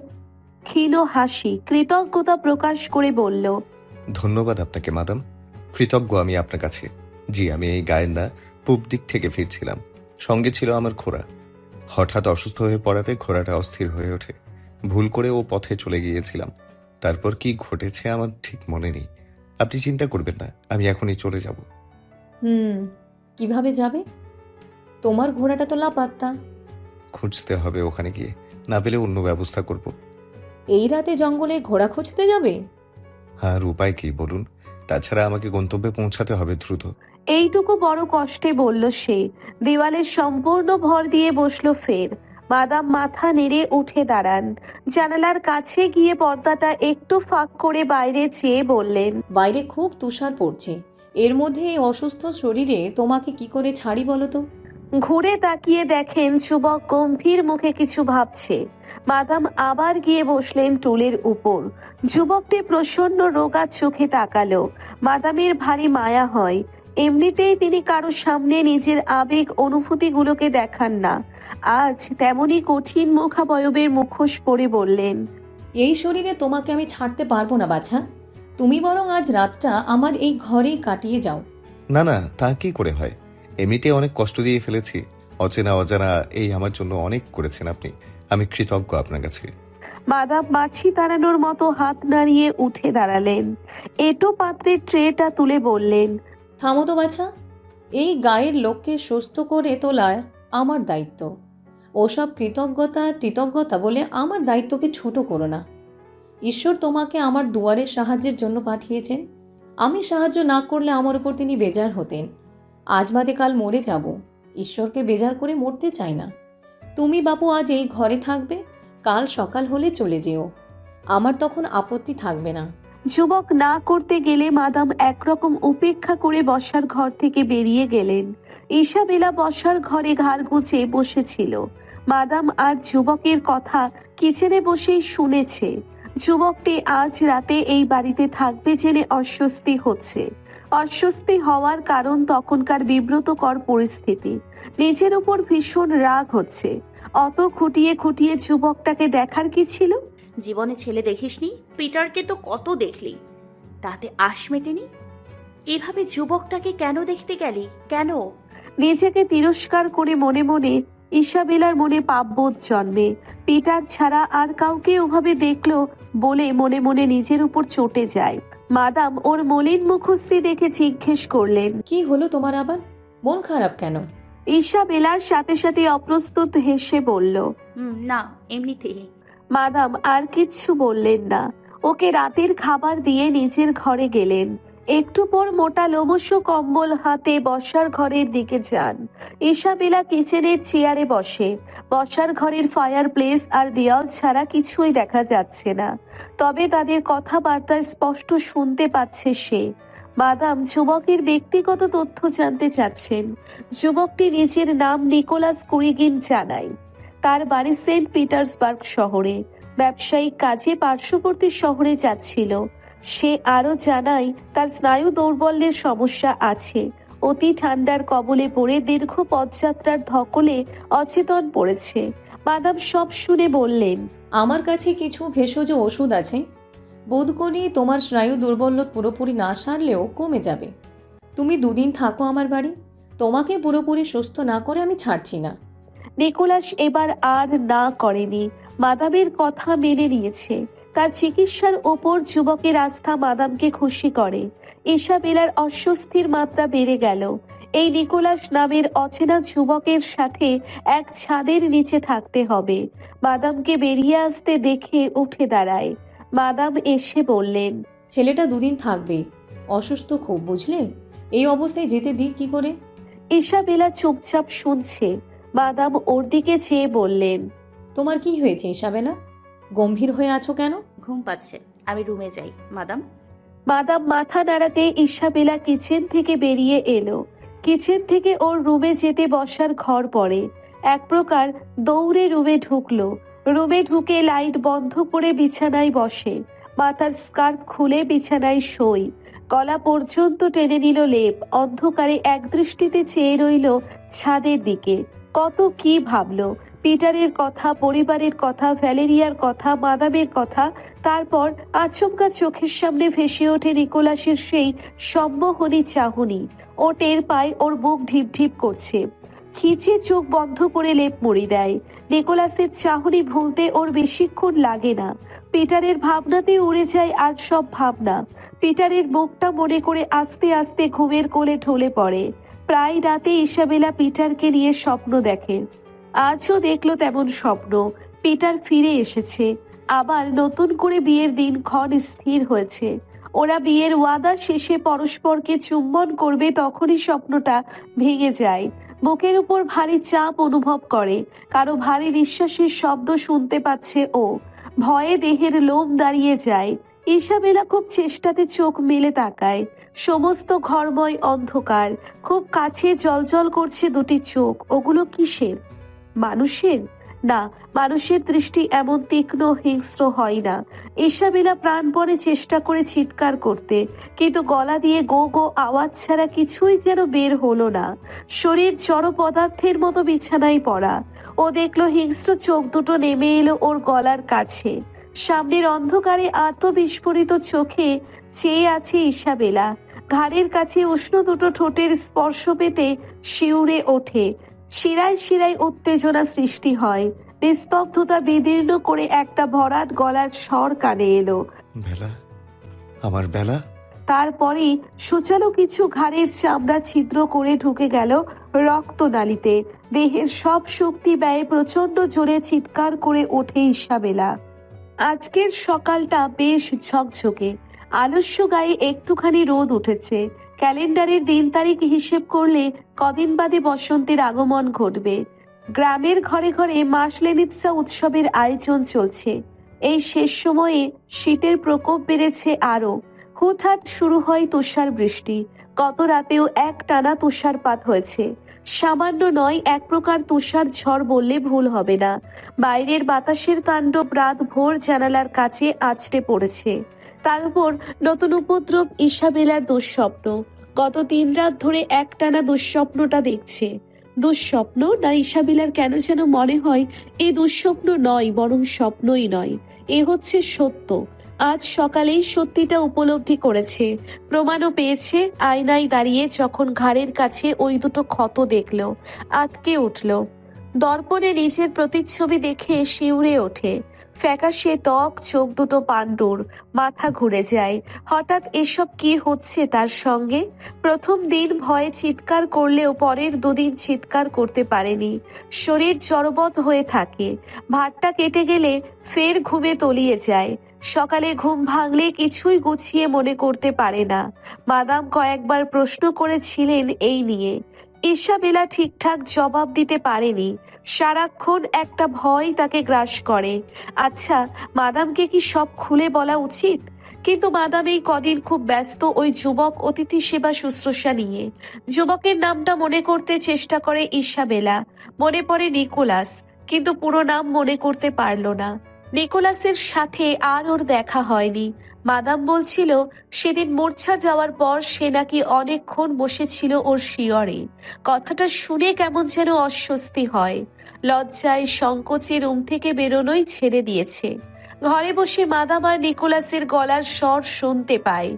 ক্ষীণ হাসি। কৃতজ্ঞতা প্রকাশ করে বলল, ধন্যবাদ আপনাকে মাদাম। কৃতজ্ঞ আমি আপনার কাছে। জি, আমি এই গায়ের না, পূব দিক থেকে ফিরছিলাম। সঙ্গে ছিল আমার ঘোড়া। হঠাৎ অসুস্থ হয়ে পড়াতে ঘোড়াটা অস্থির হয়ে ওঠে। ভুল করে ও পথে চলে গিয়েছিলাম। তারপর কি ঘটেছে আমার ঠিক মনে নেই। আপনি চিন্তা করবেন না, আমি এখনই চলে যাব। কিভাবে যাবে? তোমার ঘোড়াটা তো লাপাত্তা। খুঁজতে হবে ওখানে গিয়ে, না পেলে অন্য ব্যবস্থা করব। এই রাতে জঙ্গলে ঘোড়া খুঁজতে যাবে? আর উপায় কি বলুন? তাছাড়া আমাকে গন্তব্যে পৌঁছাতে হবে দ্রুত। এইটুকু বড় কষ্টে বলল সে। দেওয়ালে সম্পূর্ণ ভর দিয়ে বসলো ফের। মাদাম মাথা নেড়ে উঠে দাঁড়ান। জানালার কাছে গিয়ে পর্দাটা একটু ফাঁক করে বাইরে চেয়ে বললেন, বাইরে খুব তুষার পড়ছে। এর মধ্যে এই অসুস্থ শরীরে তোমাকে কি করে ছাড়ি বলো তো? ঘুরে তাকিয়ে দেখেন যুবক গম্ভীর মুখে কিছু ভাবছে। মাদাম আবার গিয়ে বসলেন টুলের উপর। যুবকটি প্রসন্ন রোগা চোখে তাকালো। মাদামের ভারী মায়া হয়। এমনিতেই তিনি কারো সামনে নিজের আবেগ অনুভূতিগুলোকে দেখান না। আজ তেমনি কঠিন মুখাবয়বের মুখোশ পরে বললেন, এই শরীরে তোমাকে আমি ছাড়তে পারবো না বাছা। তুমি বরং আজ রাতটা আমার এই ঘরেই কাটিয়ে যাও। না না, তা কি করে হয়? এমনিতে অনেক কষ্ট দিয়ে ফেলেছি। অচেনা অজানা এই আমার জন্য অনেক করেছেন আপনি। আমি কৃতজ্ঞ আপনার কাছে। মাদাম মাছি তাড়ানোর মতো হাত নাড়িয়ে উঠে দাঁড়ালেন। এটো পাত্রের ট্রেটা তুলে বললেন, থামো তো বাছা। এই গায়ের লোককে সুস্থ করে তোলার আমার দায়িত্ব। ওসব কৃতজ্ঞতা বলে আমার দায়িত্বকে ছোট করো না। ঈশ্বর তোমাকে আমার দুয়ারের সাহায্যের জন্য পাঠিয়েছেন। আমি সাহায্য না করলে আমার উপর তিনি বেজার হতেন। আজ বাদে কাল মরে যাব, ঈশ্বরকে বেজার করে মরতে চাই না। তুমি বাপু আজ এই ঘরে থাকবে, কাল সকাল হলে চলে যেও, আমার তখন আপত্তি থাকবে না। যুবক না করতে গেলে মাদাম একরকম উপেক্ষা করে বসার ঘর থেকে বেরিয়ে গেলেন। ইসাবেলা বসার ঘরে ঘাড় গুজে বসেছিল। মাদাম আর যুবকের কথা কিচেনে বসেই শুনেছে। যুবকটি আজ রাতে এই বাড়িতে থাকবে জেনে অস্বস্তি হচ্ছে। অস্বস্তি হওয়ার কারণ তখনকার বিব্রতকর পরিস্থিতি। নিজের উপর ভীষণ রাগ হচ্ছে। অত খুঁটিয়ে খুঁটিয়ে যুবকটাকে দেখার কি ছিল? জীবনে ছেলে দেখিসনি? পিটারকে তো কত দেখলি, তাতে আশ মেটেনি। এভাবে যুবকটাকে কেন দেখতে গেলি? কেন? নিজেকে তিরস্কার করে মনে মনে ইসাবেলার মনে পাপবোধ জন্মে। পিটার ছাড়া আর কাউকে ওভাবে দেখলো বলে মনে মনে নিজের উপর চটে যায়। মাদাম ওর মলিন মুখশ্রী দেখে জিজ্ঞেস করলেন, কি হলো তোমার আবার? মন খারাপ কেন? ইসাবেলার সাথে সাথে অপ্রস্তুত হেসে বলল, না, এমনিতেই। মাদাম আর কিচ্ছু বললেন না। ওকে রাতের খাবার দিয়ে নিজের ঘরে গেলেন। একটু পর মোটা লোমশ কম্বল হাতে বসার ঘরের দিকে যান। ইসাবেলা কিচেনের চেয়ারে বসে। বসার ঘরের ফায়ার প্লেস আর দেয়াল ছাড়া কিছুই দেখা যাচ্ছে না, তবে তাদের কথাবার্তা স্পষ্ট শুনতে পাচ্ছে সে। মাদাম যুবকের ব্যক্তিগত তথ্য জানতে চাচ্ছেন। যুবকটি নিজের নাম নিকোলাস কুরিগিন জানায়। তার বাড়ি সেন্ট পিটার্সবার্গ শহরে। ব্যবসায়িক কাজে পার্শ্ববর্তী শহরে যাচ্ছিল। সে আরো জানায় তার স্নায়ু দৌর্বল্যের সমস্যা আছে। অতি ঠান্ডার কবলে পড়ে দীর্ঘ পথযাত্রার ধকলে অচেতন পড়েছে। মাদাম সব শুনে বললেন, আমার কাছে কিছু ভেষজ ওষুধ আছে, বোধ করি তোমার স্নায়ু দুর্বল্য পুরোপুরি না সারলেও কমে যাবে। তুমি 2 দিন থাকো আমার বাড়ি, তোমাকে পুরোপুরি সুস্থ না করে আমি ছাড়ছি না। নিকোলাস এবার আর না করেনি। মাদামের কথা মেনে নিয়েছে। তার চিকিৎসার ওপর যুবকের আস্থা মাদামকে খুশি করে। ইসাবেলার অস্বস্তির মাত্রা বেড়ে গেল। এই নিকোলাস নামের অচেনা যুবকের সাথে এক ছাদের নিচে থাকতে হবে। মাদামকে বেরিয়ে আসতে দেখে উঠে দাঁড়ায়। মাদাম এসে বললেন, ছেলেটা 2 দিন থাকবে, অসুস্থ খুব, বুঝলে? এই অবস্থায় যেতে দিই কি করে? ইসাবেলা চুপচাপ শুনছে। মাদাম ওর দিকে চেয়ে বললেন, তোমার কি হয়েছে ইসাবেলা? গম্ভীর হয়ে আছো কেন? ঘুম পাচ্ছে, আমি রুমে যাই মাদাম। মাদাম মাথা নাড়াতে ইসাবেলা কিচেন থেকে বেরিয়ে এলো। কিচেন থেকে ওর রুমে যেতে বসার ঘর পড়ে। এক প্রকার দৌড়ে রুমে ঢুকলো। রুমে ঢুকে লাইট বন্ধ করে বিছানায় বসে। মাথার স্কার্ফ খুলে বিছানায় শোয়। গলা পর্যন্ত টেনে নিল লেপ। অন্ধকারে একদৃষ্টিতে চেয়ে রইল ছাদের দিকে। কত কি ভাবলো। পিটারের কথা, পরিবারের কথা, ভ্যালেরিয়ার কথা, মাদামের কথা। তারপর আচমকা চোখের সামনে ভেসে ওঠে নিকোলাসের সেই সম্মোহনী চাহনি। ও টের পায় ওর বুক ঢিপ ঢিপ করছে। খিচে চোখ বন্ধ করে লেপ মুড়ি দেয়। নিকোলাসের চাহনি ভুলতে ওর বেশিক্ষণ লাগে না। পিটারের ভাবনাতে উড়ে যায় আর সব ভাবনা। পিটারের মুখটা মনে করে আস্তে আস্তে ঘুমের কোলে ঢলে পড়ে। প্রায় রাতে ইসাবেলা পিটারকে নিয়ে স্বপ্ন দেখে। আজও দেখলো তেমন স্বপ্ন। পিটার ফিরে এসেছে। আবার নতুন করে বিয়ের দিনক্ষণ স্থির হয়েছে। ওরা বিয়ের ওয়াদা শেষে পরস্পরকে চুম্বন করবে, তখনই স্বপ্নটা ভেঙে যায়। বুকের উপর ভারী চাপ অনুভব করে। কারো ভারী নিঃশ্বাসের শব্দ শুনতে পাচ্ছে ও। ভয়ে দেহের লোম দাঁড়িয়ে যায়। ইসাবেলা খুব চেষ্টাতে চোখ মেলে তাকায়। সমস্ত ঘরময় অন্ধকার। খুব কাছে জলজল করছে দুটি চোখ। ওগুলো কিসের? মানুষের? না, মানুষের দৃষ্টি এমন তীক্ষ্ণ হিংস্র হয় না। ইসাবেলা প্রাণপণে চেষ্টা করে চিৎকার করতে, কিন্তু গলা দিয়ে গো গো আওয়াজ ছাড়া কিছুই যেন বের হলো না। শরীর জড় পদার্থের মতো বিছানায় পড়া। ও দেখলো হিংস্র চোখ দুটো নেমে এলো ওর গলার কাছে। সামনের অন্ধকারে আত্মবিস্ফোরিত চোখে চেয়ে আছে ইসাবেলা। ঘাড়ের কাছে উষ্ণ দুটো ঠোঁটের স্পর্শ পেতে শিউরে ওঠে। শিরায় শিরায় উত্তেজনা সৃষ্টি হয়। নিস্তব্ধতা বিদীর্ণ করে একটা ভরাট গলার স্বর কানে এলো, বেলা, আমার বেলা। তারপরেই সুচালো কিছু ঘাড়ের চামড়া ছিদ্র করে ঢুকে গেল রক্তনালীতে। দেহের সব শক্তি ব্যয়ে প্রচন্ড জোরে চিৎকার করে ওঠে ইসাবেলা। আজকের সকালটা বেশ ঝকঝকে। আলস্য গায়ে একটুখানি রোদ উঠেছে, ক্যালেন্ডারের দিন তারিখ হিসেব করলে কদিন বাদে বসন্তের আগমন ঘটবে। গ্রামের ঘরে ঘরে মাসলেনিৎসা উৎসবের আয়োজন চলছে। এই শেষ সময়ে শীতের প্রকোপ বেড়েছে আরো। হুটহাট শুরু হয় তুষার বৃষ্টি। গত রাতেও একটানা তুষারপাত হয়েছে। সামান্য নয়, এক প্রকার তুষার ঝড় বললে ভুল হবে না। বাইরের বাতাসের তাণ্ডব রাত ভোর জানালার কাছে আছড়ে পড়েছে। তার উপর নতুন উপদ্রব ইসাবেলার দুঃস্বপ্ন। গত 3 রাত ধরে একটানা দুঃস্বপ্নটা দেখছে। দুঃস্বপ্ন না ইসাবেলার কেন যেন মনে হয় এ দুঃস্বপ্ন নয়, বরং স্বপ্নই নয়, এ হচ্ছে সত্য। আজ সকালেই সত্যিটা উপলব্ধি করেছে, প্রমাণও পেয়েছে। আয়নায় দাঁড়িয়ে যখন ঘাড়ের কাছে ওই দুটো ক্ষত দেখল, আঁতকে উঠল। দর্পণে নিজের প্রতিচ্ছবি দেখে শিউরে ওঠে। ফ্যাকাশে ত্বক, চোখ দুটো পাণ্ডুর, মাথা ঘুরে যায়। হঠাৎ এসব কি হচ্ছে তার সঙ্গে? প্রথম দিন ভয়ে চিৎকার করলেও পরের 2 দিন চিৎকার করতে পারেনি। শরীর জড়বৎ হয়ে থাকে। ভাতটা কেটে গেলে ফের ঘুমে তলিয়ে যায়। সকালে ঘুম ভাঙলে কিছুই গুছিয়ে মনে করতে পারে না। মাদাম কয়েকবার প্রশ্ন করেছিলেন এই নিয়ে। ইসাবেলা ঠিকঠাক জবাব দিতে পারেনি। সারাক্ষণ একটা ভয় তাকে গ্রাস করে। আচ্ছা, মাদামকে কি সব খুলে বলা উচিত? কিন্তু মাদাম এই কদিন খুব ব্যস্ত ওই যুবক অতিথি সেবা শুশ্রূষা নিয়ে। যুবকের নামটা মনে করতে চেষ্টা করে ইসাবেলা। মনে পড়ে নিকোলাস, কিন্তু পুরো নাম মনে করতে পারল না। নিকোলাসের সাথে আর ওর দেখা হয়নি। মাদাম বলছিল সেদিন মূর্ছা যাওয়ার পর সে নাকি অনেকক্ষণ বসেছিল ওর শিয়রে। কথাটা শুনে কেমন যেন অস্বস্তি হয়। লজ্জায় সংকোচে রুম থেকে বেরোনোই ছেড়ে দিয়েছে। ঘরে বসে মাদাম আর নিকোলাসের গলার স্বর শুনতে পায়।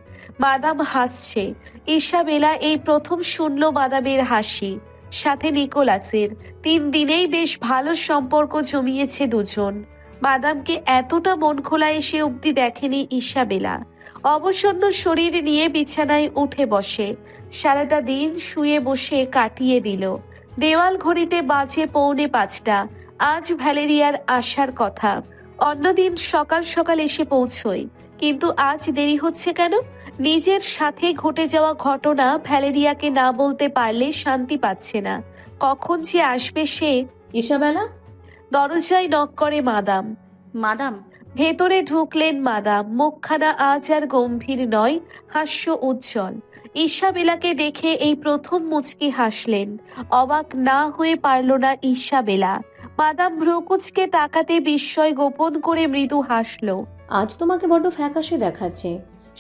মাদাম হাসছে। ইসাবেলা এই প্রথম শুনল মাদামের হাসি, সাথে নিকোলাসের। 3 দিনেই বেশ ভালো সম্পর্ক জমিয়েছে দুজন। মাদামকে এতটা মন খোলা এসে অবধি দেখেনি ইসাবেলা। অবসন্ন শরীর নিয়ে বিছানায় উঠে বসে। সারাটা দিন শুয়ে বসে কাটিয়ে দিল। দেওয়াল ঘড়িতে বাজে 4:45। আজ ভ্যালেরিয়ার আসার কথা। অন্যদিন সকাল সকাল এসে পৌঁছয়, কিন্তু আজ দেরি হচ্ছে কেন? নিজের সাথে ঘটে যাওয়া ঘটনা ভ্যালেরিয়াকে না বলতে পারলে শান্তি পাচ্ছে না। কখন যে আসবে সে। ইসাবেলা, দরজায় নক করে মাদাম। মাদাম, ভেতরে ঢুকলেন মাদাম। মুখখানা আজ আর গম্ভীর নয়, হাস্য উজ্জ্বল। ইসাবেলাকে দেখে এই প্রথম মুচকি হাসলেন। অবাক না হয়ে পারল না ইসাবেলা। মাদাম ভ্রুকুচকে তাকাতে বিস্ময় গোপন করে মৃদু হাসলো। আজ তোমাকে বড্ড ফ্যাকাশে দেখাচ্ছে।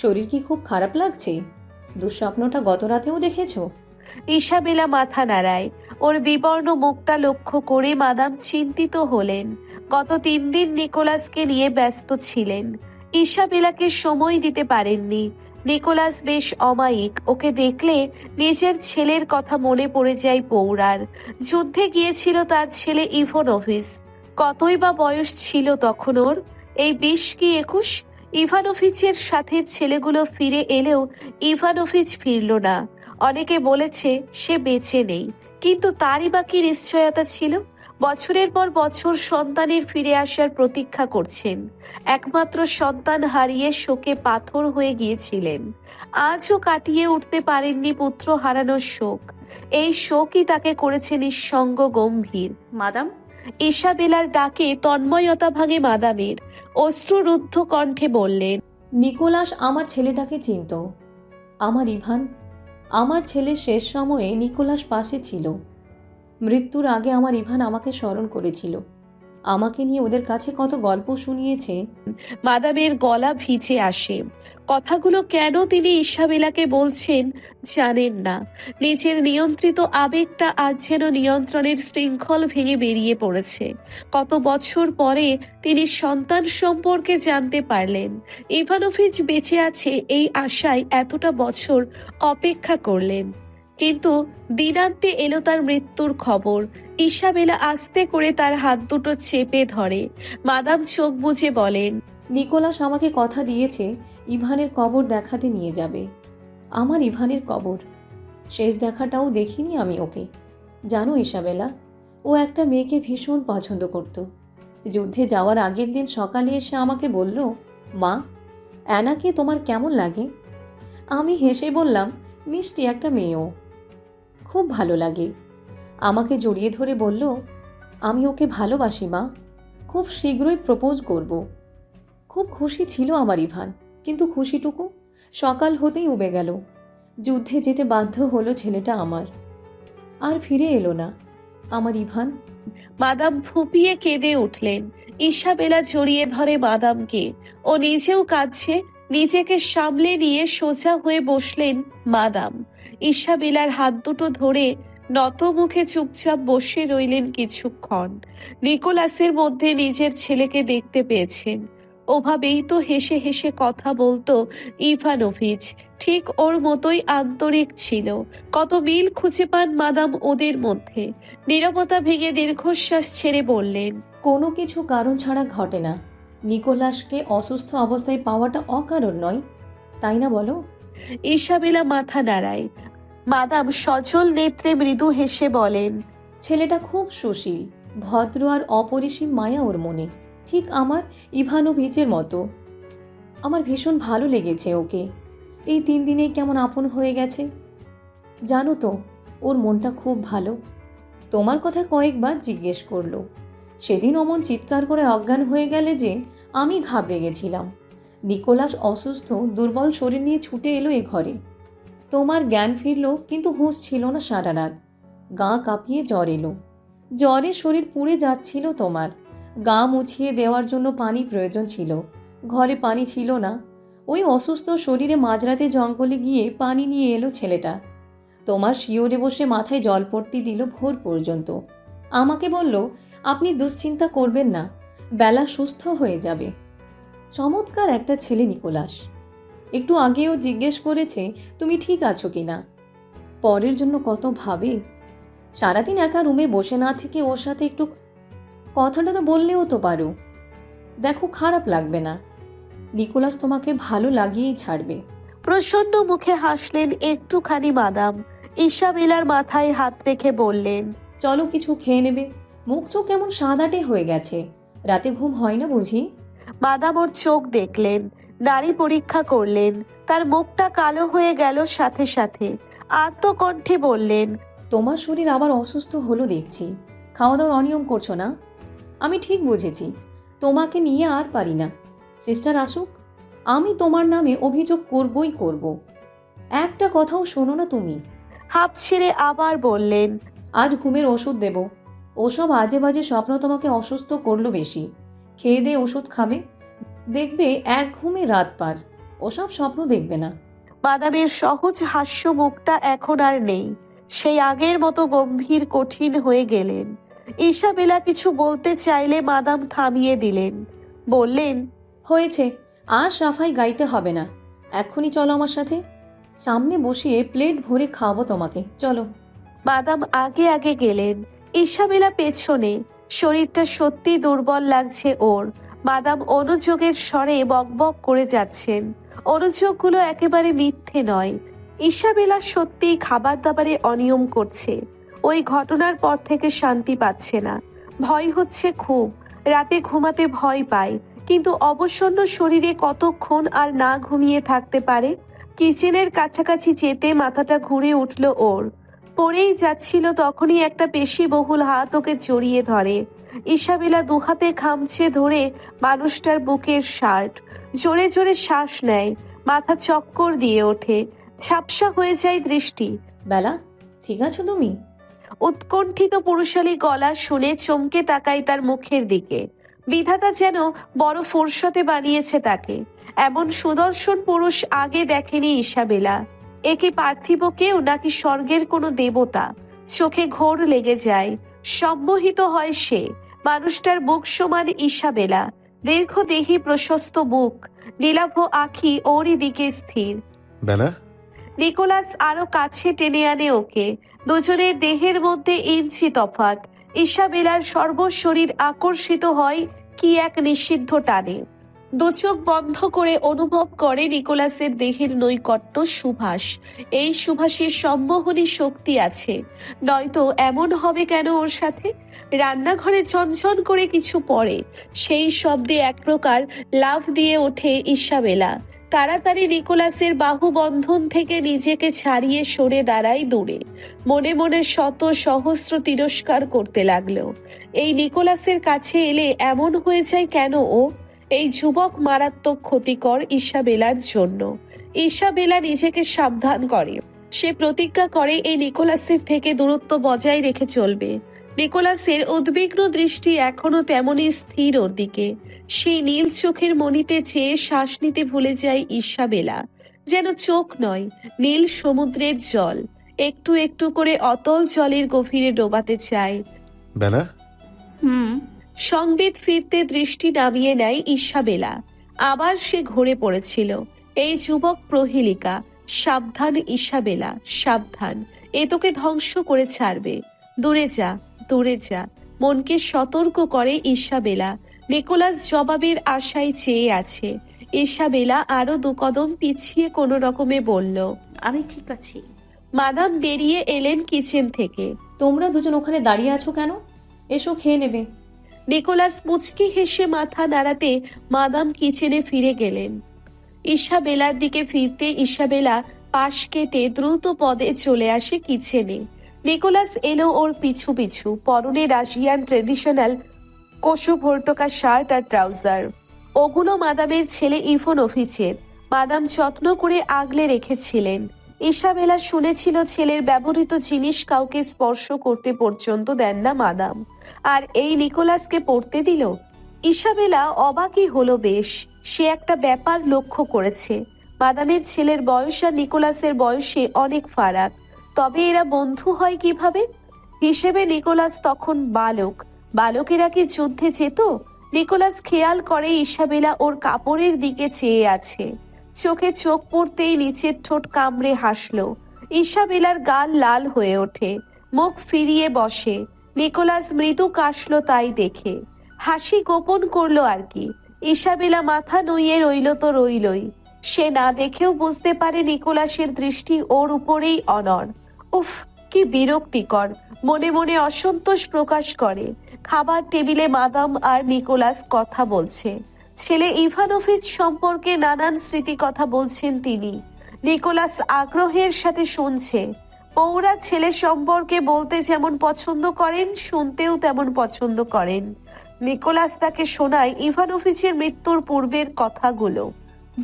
শরীর কি খুব খারাপ লাগছে? দুঃস্বপ্নটা গত রাতেও দেখেছো? ইসাবেলা মাথা নাড়ায়। ওর বিবর্ণ মুখটা লক্ষ্য করে মাদাম চিন্তিত হলেন। গত 3 দিন নিকোলাসকে নিয়ে ব্যস্ত ছিলেন। ইসাবেলাকে সময় দিতে পারেননি। নিকোলাস বেশ অমায়িক। ওকে দেখলে নিজের ছেলের কথা মনে পড়ে যায় পৌরার। যুদ্ধে গিয়েছিল তার ছেলে ইভানোভিচ। কতই বা বয়স ছিল তখন ওর? এই 20 কি 21? ইভানোভিচের সাথে ছেলেগুলো ফিরে এলেও ইভানোভিচ ফিরল না। অনেকে বলেছে সে বেঁচে নেই, কিন্তু তারই বা কি নিশ্চয়তা ছিল? বছরের পর বছর সন্তানের ফিরে আসার প্রতীক্ষা করছেন। একমাত্র সন্তান হারিয়ে শোকে পাথর হয়ে গিয়েছিলেন। আজও কাটিয়ে উঠতে পারেননি পুত্র হারানোর শোক। এই শোকই তাকে করেছে নিঃসঙ্গ গম্ভীর। মাদাম, ইসাবেলার ডাকে তন্ময়তা ভাঙে মাদামের। অশ্রুরুদ্ধ কণ্ঠে বললেন, নিকোলাস আমার ছেলেটাকে চিনত। আমার ইভান, আমার ছেলের শেষ সময়ে নিকোলাস পাশে ছিল। মৃত্যুর আগে আমার ইভান আমাকে স্মরণ করেছিল। আমাকে নিয়ে ওদের কাছে কত গল্প শুনিয়েছে। মাদামের গলা ভিজে আসে। কথাগুলো কেন তিনি ইসাবেলাকে বলছেন জানেন না। নিজের নিয়ন্ত্রিত আবেগটা আজ যেন নিয়ন্ত্রণের শৃঙ্খল ভেঙে বেরিয়ে পড়েছে। কত বছর পরে তিনি সন্তান সম্পর্কে জানতে পারলেন। ইভানোভিচ বেঁচে আছে এই আশায় এতটা বছর অপেক্ষা করলেন, কিন্তু দিনান্তে এলো তার মৃত্যুর খবর। ইসাবেলা আস্তে করে তার হাত দুটো চেপে ধরে। মাদাম চোখ বুজে বলেন, নিকোলাস আমাকে কথা দিয়েছে ইভানের কবর দেখাতে নিয়ে যাবে। আমার ইভানের কবর। শেষ দেখাটাও দেখিনি আমি ওকে। জানো ইসাবেলা, ও একটা মেয়েকে ভীষণ পছন্দ করত। যুদ্ধে যাওয়ার আগের দিন সকালে এসে আমাকে বলল, মা, অ্যানাকে তোমার কেমন লাগে? আমি হেসে বললাম, মিষ্টি একটা মেয়েও, খুব ভালো লাগে। আমাকে জড়িয়ে ধরে বলল, আমি ওকে ভালোবাসি মা, খুব শীঘ্রই প্রপোজ করব। খুব খুশি ছিল আমার ইভান, কিন্তু খুশিটুকু সকাল হতেই উবে গেল। যুদ্ধে যেতে বাধ্য হলো ছেলেটা আমার, আর ফিরে এলো না আমার ইভান। মাদাম ফুপিয়ে কেঁদে উঠলেন। ইসাবেলা জড়িয়ে ধরে মাদামকে, ও নিজেও কাঁদছে। নিজেকে সামলে নিয়ে সোজা হয়ে বসলেন মাদাম। ইসাবেলার হাত দুটো ধরে নত মুখে চুপচাপ বসে রইলেন কিছুক্ষণ। নিকোলাসের মধ্যে নিজের ছেলেকে দেখতে পেয়েছেন। ওভাবেই তো হেসে হেসে কথা বলতো ইভানোভিচ, ঠিক ওর মতোই আন্তরিক ছিল। কত মিল খুঁজে পান মাদাম ওদের মধ্যে। নীরবতা ভেঙে দীর্ঘশ্বাস ছেড়ে বললেন, কোনো কিছু কারণ ছাড়া ঘটে না। নিকোলাসকে অসুস্থ অবস্থায় পাওয়াটা অকারণ নয়, তাই না বলো? ইসাবেলা মাথা নাড়ায়। মাদাম সজল নেত্রে মৃদু হেসে বলেন, ছেলেটা খুব সুশীল, ভদ্র আর অপরিসীম মায়া ওর মনে, ঠিক আমার ইভানোভিচের মতো। আমার ভীষণ ভালো লেগেছে ওকে। এই 3 দিনেই কেমন আপন হয়ে গেছে। জানো তো, ওর মনটা খুব ভালো। তোমার কথা কয়েকবার জিজ্ঞেস করলো। সেদিন অমন চিৎকার করে অজ্ঞান হয়ে গেলে যে আমি ঘাবড়ে গেছিলাম। নিকোলাস অসুস্থ, দুর্বল শরীর নিয়ে ছুটে এলো এ ঘরে। তোমার জ্ঞান ফিরল, কিন্তু হুঁশ ছিল না সারা রাত। গা কাঁপিয়ে জ্বর এলো, জ্বরে শরীর পুড়ে যাচ্ছিল তোমার। গা মুছিয়ে দেওয়ার জন্য পানি প্রয়োজন ছিল, ঘরে পানি ছিল না। ওই অসুস্থ শরীরে মাঝরাতে জঙ্গলে গিয়ে পানি নিয়ে এলো ছেলেটা। তোমার শিওরে বসে মাথায় জলপট্টি দিল ভোর পর্যন্ত। আমাকে বলল, আপনি দুশ্চিন্তা করবেন না, বেলা সুস্থ হয়ে যাবে। চমৎকার একটা ছেলে নিকোলাস। একটু আগেও জিজ্ঞেস করেছে তুমি ঠিক আছো কিনা। পরের জন্য কত ভাবে। সারাদিন একা রুমে বসে না থেকে ওর সাথে একটু কথাটা তো বললেও তো পারো। দেখো, খারাপ লাগবে না। নিকোলাস তোমাকে ভালো লাগিয়েই ছাড়বে। প্রসন্ন মুখে হাসলেন একটুখানি মাদাম। ইসাবেলার মাথায় হাত রেখে বললেন, চলো কিছু খেয়ে নেবে। মুখ চোখ কেমন সাদাটে হয়ে গেছে। রাতে ঘুম হয় না বুঝি? মাদাম ওর চোখ দেখলেন, নাড়ি পরীক্ষা করলেন। তার মুখটা কালো হয়ে গেল সাথে সাথে। আর্তকণ্ঠে বললেন, তোমার শরীর আবার অসুস্থ হলো দেখছি। খাওয়া দাওয়ার অনিয়ম করছো না। আমি ঠিক বুঝেছি, তোমাকে নিয়ে আর পারি না। সিস্টার আসুক, আমি তোমার নামে অভিযোগ করবই করব। একটা কথাও শোনো না তুমি। হাঁপ ছেড়ে আবার বললেন, আজ ঘুমের ওষুধ দেব। ওসব আজে বাজে স্বপ্ন তোমাকে অসুস্থ করলো বেশি। খেয়ে দিয়ে ওষুধ খাবে, দেখবে এক ঘুমে রাত পার। ওসব স্বপ্ন দেখবে না। মাদামের সহজ হাস্য মুখটা এখন আর নেই। সেই আগের মতো গম্ভীর কঠিন হয়ে গেলেন। ইসাবেলা কিছু বলতে চাইলে মাদাম থামিয়ে দিলেন। বললেন, হয়েছে, আর সাফাই গাইতে হবে না। এক্ষুনি চলো আমার সাথে। সামনে বসিয়ে প্লেট ভরে খাওয়াবো তোমাকে, চলো। মাদাম আগে আগে গেলেন, ইসাবেলা পেছনে। শরীরটা সত্যি দুর্বল লাগছে ওর। মাদাম অনুযোগের স্বরে বকবক করে যাচ্ছেন। অনুযোগগুলো একেবারে মিথ্যে নয়। ইসাবেলা সত্যিই খাবার দাবারে অনিয়ম করছে। ওই ঘটনার পর থেকে শান্তি পাচ্ছে না। ভয় হচ্ছে খুব। রাতে ঘুমাতে ভয় পায়, কিন্তু অবসন্ন শরীরে কতক্ষণ আর না ঘুমিয়ে থাকতে পারে। কিচেনের কাছাকাছি যেতে মাথাটা ঘুরে উঠল ওর। পড়েই যাচ্ছিল, তখনই একটা পেশিবহুল হাত ওকে জড়িয়ে ধরে। ইসাবেলা দুহাতে খামচে ধরে মানুষটার বুকের শার্ট। জোরে জোরে শ্বাস নেয়, মাথা চক্কর দিয়ে ওঠে, ঝাপসা হয়ে যায় দৃষ্টি। বেলা, ঠিক আছো তুমি? উৎকণ্ঠিত পুরুষালী গলা শুনে চমকে তাকায় তার মুখের দিকে। বিধাতা যেন বড় ফুরসতে বানিয়েছে তাকে। এমন সুদর্শন পুরুষ আগে দেখেনি ইসাবেলা। একে পার্থিব কেউ নাকি স্বর্গের কোনো দেবতা? চোখে ঘোর লেগে যায়, সম্মোহিত হয় সে। মানুষটার বুক সমান ইসাবেলা, দীর্ঘদেহী প্রশস্ত বুক, নীলাভ আঁখি ওরই দিকে স্থির। বেলা, নিকোলাস আরো কাছে টেনে আনে ওকে। দুজনের দেহের মধ্যে ইঞ্চি তফাৎ। ইসাবেলার সর্বশরীর আকর্ষিত হয় কি এক নিষিদ্ধ টানে। দুচোখ বন্ধ করে অনুভব করে নিকোলাসের দেহের নৈকট্য সুভাষ। এই সুভাষের সম্মোহনী শক্তি আছে, নয়তো এমন হবে কেন ওর সাথে? রান্নাঘরে ঝনঝন করে কিছু পড়ে, সেই শব্দে এক প্রকার লাফ দিয়ে ওঠে ইসাবেলা। তাড়াতাড়ি নিকোলাসের বাহু বন্ধন থেকে নিজেকে ছাড়িয়ে সরে দাঁড়ায় দূরে। মনে মনে শত সহস্র তিরস্কার করতে লাগলো। এই নিকোলাসের কাছে এলে এমন হয়ে যায় কেন ও? এই যুবক মারাত্মক ক্ষতিকর ইসাবেলার জন্য। ইসাবেলা নিজেকে সাবধান করে। সে প্রতিজ্ঞা করে এই নিকোলাসের থেকে দূরত্ব বজায় রেখে চলবে। নিকোলাসের উদ্বিগ্ন দৃষ্টি এখনো তেমনই স্থির ওর দিকে। সেই নীল চোখের মনিতে চেয়ে শ্বাস নিতে ভুলে যায় ইসাবেলা। যেন চোখ নয়, নীল সমুদ্রের জল একটু একটু করে অতল জলের গভীরে ডোবাতে চায়। বেলা, সংবিত ফিরতে দৃষ্টি নামিয়ে নেয় ইসাবেলা। আবার সে ঘুরে পড়েছিল। এই যুবক প্রহেলিকা। সাবধান ইসাবেলা, সাবধান। এ তোকে ধ্বংস করে ছাড়বে। দূরে যা, দূরে যা, মনকে সতর্ক করে ইসাবেলা। নিকোলাস জবাবের আশায় চেয়ে আছে। ইসাবেলা আরো 2 কদম পিছিয়ে কোনো রকমে বলল, আমি ঠিক আছি। মাদাম বেরিয়ে এলেন কিচেন থেকে। তোমরা দুজন ওখানে দাঁড়িয়ে আছো কেন? এসো, খেয়ে নেবে। নিকোলাস মুচকি হেসে মাথা নাড়াতে মাদাম কিচেনে ফিরে গেলেন। ইসাবেলার দিকে ফিরতে ইসাবেলা পাশ কেটে দ্রুত পদে চলে আসে কিচেনে। নিকোলাস এলো ওর পিছু পিছু। পরনে রাশিয়ান ট্রেডিশনাল কোশো ভোর্টকা শার্ট আর ট্রাউজার। ওগুলো মাদামের ছেলে ইভোনোভিচের। মাদাম যত্ন করে আগলে রেখেছিলেন। ইসাবেলা শুনেছিল ছেলের ব্যবহৃত জিনিস কাউকে স্পর্শ করতে পর্যন্ত দেন না মাদাম। আর এই নিকোলাসকে পড়তে দিল। ইসাবেলা অবাকই হলো বেশ। সে একটা ব্যাপার লক্ষ্য করেছে। মাদামের ছেলের বয়স আর নিকোলাসের বয়সে অনেক ফারাক। তবে এরা বন্ধু হয় কিভাবে? হিসেবে নিকোলাস তখন বালক। বালকেরা কি যুদ্ধে যেত? নিকোলাস খেয়াল করে ইসাবেলা ওর কাপড়ের দিকে চেয়ে আছে। চোখে চোখ পড়তেই নিচের ঠোঁট কামড়ে হাসলো। ইসাবেলার গাল লাল হয়ে ওঠে। মুখ ফিরিয়ে বসে। নিকোলাস মৃদু কাশলো তাই দেখে। হাসি গোপন করলো আর কি। ইসাবেলা মাথা নুইয়ে রইল তো রইলই। সে না দেখেও বুঝতে পারে নিকোলাসের দৃষ্টি ওর উপরেই অনড়। উফ, কি বিরক্তিকর। মনে মনে অসন্তোষ প্রকাশ করে। খাবার টেবিলে মাদাম আর নিকোলাস কথা বলছে। ছেলে ইভানোভিচ সম্পর্কে নানান স্মৃতি কথা বলছেন তিনি। নিকোলাস আগ্রহের সাথে শুনছে। পৌরা ছেলে সম্পর্কে বলতে যেমন পছন্দ করেন, শুনতেও তেমন পছন্দ করেন। নিকোলাস তাকে শোনায় ইভানোভিচের মৃত্যুর পূর্বের কথাগুলো,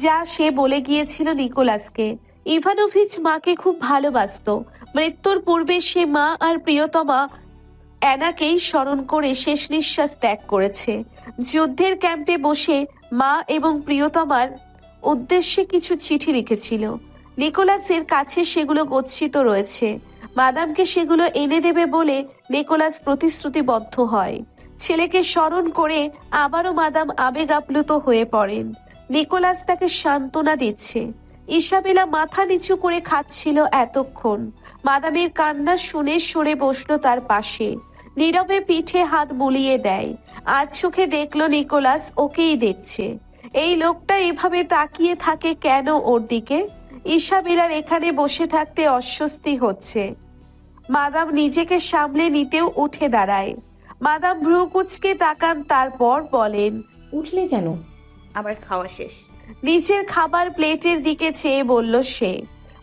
যা সে বলে গিয়েছিল নিকোলাসকে। ইভানোভিচ মাকে খুব ভালোবাসতো। মৃত্যুর পূর্বে সে মা আর প্রিয়তমা অ্যানাকেই স্মরণ করে শেষ নিঃশ্বাস ত্যাগ করেছে। যুদ্ধের ক্যাম্পে বসে মা এবং প্রিয়তমার উদ্দেশ্যে কিছু চিঠি লিখেছিল। নিকোলাসের কাছে সেগুলো গচ্ছিত রয়েছে। মাদামকে সেগুলো এনে দেবে বলে নিকোলাস প্রতিশ্রুতিবদ্ধ হয়। ছেলেকে স্মরণ করে আবারও মাদাম আবেগ আপ্লুত হয়ে পড়েন। নিকোলাস তাকে সান্ত্বনা দিচ্ছে। ইসাবেলা মাথা নিচু করে খাচ্ছিল এতক্ষণ। মাদামের কান্না শুনে সরে বসলো তার পাশে। নীরবে পিঠে হাত বুলিয়ে দেয়। আর চোখে দেখলো নিকোলাস ওকেই দেখছে। এই লোকটা এভাবে তাকিয়ে থাকে কেন ওর দিকে? ইসাবেলার এখানে বসে থাকতে অস্বস্তি হচ্ছে। মাদাম নিজেকে সামলে নিতেও উঠে দাঁড়ায়। মাদাম ভ্রু কুঁচকে তাকান, তারপর বলেন, উঠলে কেন? আমার খাওয়া শেষ। নিচের খাবার প্লেটের দিকে চেয়ে বলল সে।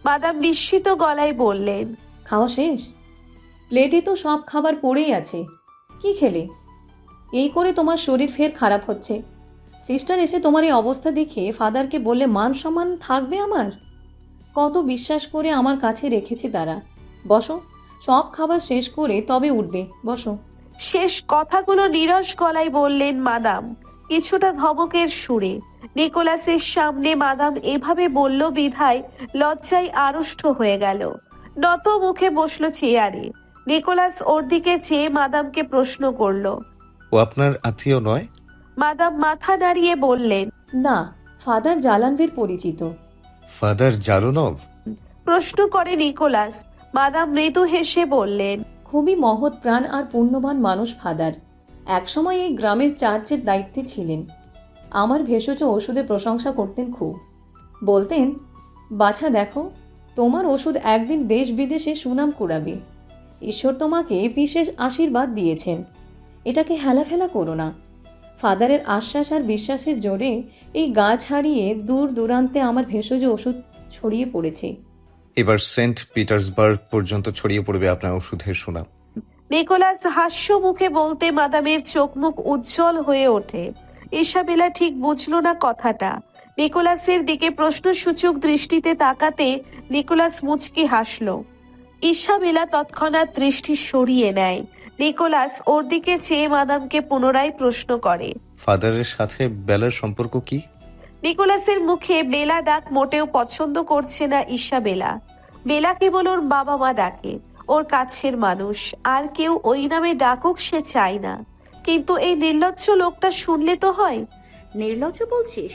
মাদাম বিস্মিত গলায় বললেন, খাওয়া শেষ? প্লেটে তো সব খাবার পড়েই আছে। কি খেলে? এই করে তোমার শরীর ফের খারাপ হচ্ছে। সিস্টার এসে তোমার এই অবস্থা দেখে ফাদারকে বললে মান সম্মান থাকবে আমার? কত বিশ্বাস করে আমার কাছে রেখেছে তারা। বসো, সব খাবার শেষ করে তবে উঠবে। বসো। শেষ কথাগুলো নীরস গলায় বললেন মাদাম, কিছুটা ধমকের সুরে। নিকোলাসের সামনে মাদাম এভাবে বলল বিধায় লজ্জায় আড়ষ্ট হয়ে গেল। নত মুখে বসলো চেয়ারে। নিকোলাস ওর দিকে চেয়ে মাদামকে প্রশ্ন করলো, ও আপনার আত্মীয় নয়? মাদাম মাথা নাড়িয়ে বললেন, না, ফাদার জালানভের পরিচিত। ফাদার জারুনভ? প্রশ্ন করে নিকোলাস। মাদাম মৃদু হেসে বললেন, খুবই মহৎ প্রাণ আর পুণ্যবান মানুষ ফাদার। একসময় এই গ্রামের চার্চের দায়িত্বে ছিলেন। আমার ভেষজ ওষুধে প্রশংসা করতেন খুব। বলতেন, বাছা দেখো, তোমার ওষুধ একদিন দেশ বিদেশে সুনাম কুড়াবে। ঈশ্বর তোমাকে বিশেষ আশীর্বাদ দিয়েছেন, এটাকে হেলাফেলা করো না। ফাদারের আশ্বাস আর বিশ্বাসের জোরে এই গা ছাড়িয়ে দূর দূরান্তে আমার ভেষজ ওষুধ ছড়িয়ে পড়েছে। এবার সেন্ট পিটার্সবার্গ পর্যন্ত ছড়িয়ে পড়বে আপনার ওষুধের সুনাম। নিকোলাস হাস্য মুখে বলতে মাদামের চোখ মুখ উজ্জ্বল হয়ে ওঠে। ইসাবেলা ঠিক বুঝলো না কথাটা। নিকোলাসের দিকে প্রশ্নসূচক দৃষ্টিতে তাকাতে নিকোলাস মুচকি হাসলো। ইসাবেলা তৎক্ষণাৎ দৃষ্টি সরিয়ে নেয়। নিকোলাস ওর দিকে চেয়ে মাদামকে পুনরায় প্রশ্ন করে, ফাদারের সাথে বেলার সম্পর্ক কি? নিকোলাসের মুখে বেলা ডাক মোটেও পছন্দ করছে না ইসাবেলা। বেলা কেবল ওর বাবা মা ডাকে, ওর কাছের মানুষ, আর কেউ ওই নামে ডাকুক সে চায় না। কিন্তু এই নির্লজ্জ লোকটা শুনলে তো হয়। নির্লজ্জ বলছিস?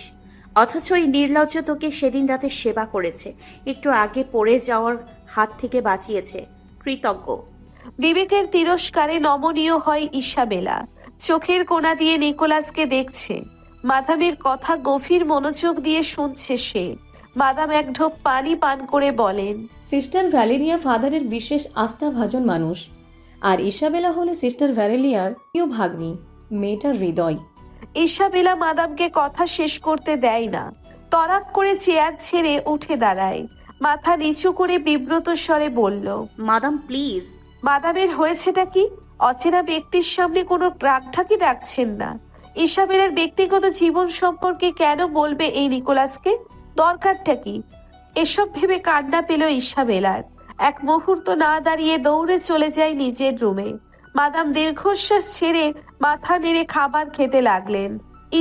অথচ এই নির্লজ্জ তোকে সেদিন রাতে সেবা করেছে, একটু আগে পড়ে যাওয়ার হাত থেকে বাঁচিয়েছে। কৃতজ্ঞ। বিবেকের তিরস্কারে নমনীয় হয় ইসাবেলা। চোখের কোণা দিয়ে নিকোলাসকে দেখছে। মাদামের কথা গভীর মনোযোগ দিয়ে শুনছে সে। মাদাম এক ঢোক পানি পান করে বলেন, সিস্টার ভ্যালেরিয়া ফাদারের বিশেষ আস্থাভাজন মানুষ, আর ইসাবেলা হলো সিস্টার ভ্যালেরিয়ার প্রিয় ভাগ্নি, মেয়েটার হৃদয়। ইসাবেলা মাদামকে কথা শেষ করতে দেয় না। তড়াক করে চেয়ার ছেড়ে উঠে দাঁড়ায়। মাথা নিচু করে বিব্রত স্বরে বলল, মাদাম প্লিজ। মাদামের হয়েছেটা কি? অচেনা ব্যক্তির সামনে কোনো রাগঢাকি রাখছেন না। ইসাবেলার ব্যক্তিগত জীবন সম্পর্কে কেন বলবে এই নিকোলাসকে? দরকারটা কি? এসব ভেবে কান্না পেল ইসাবেলার। এক মুহূর্ত না দাঁড়িয়ে দৌড়ে চলে যায় নিজের রুমে। মাদাম দীর্ঘশ্বাস ছেড়ে মাথা নেড়ে খাবার খেতে লাগলেন।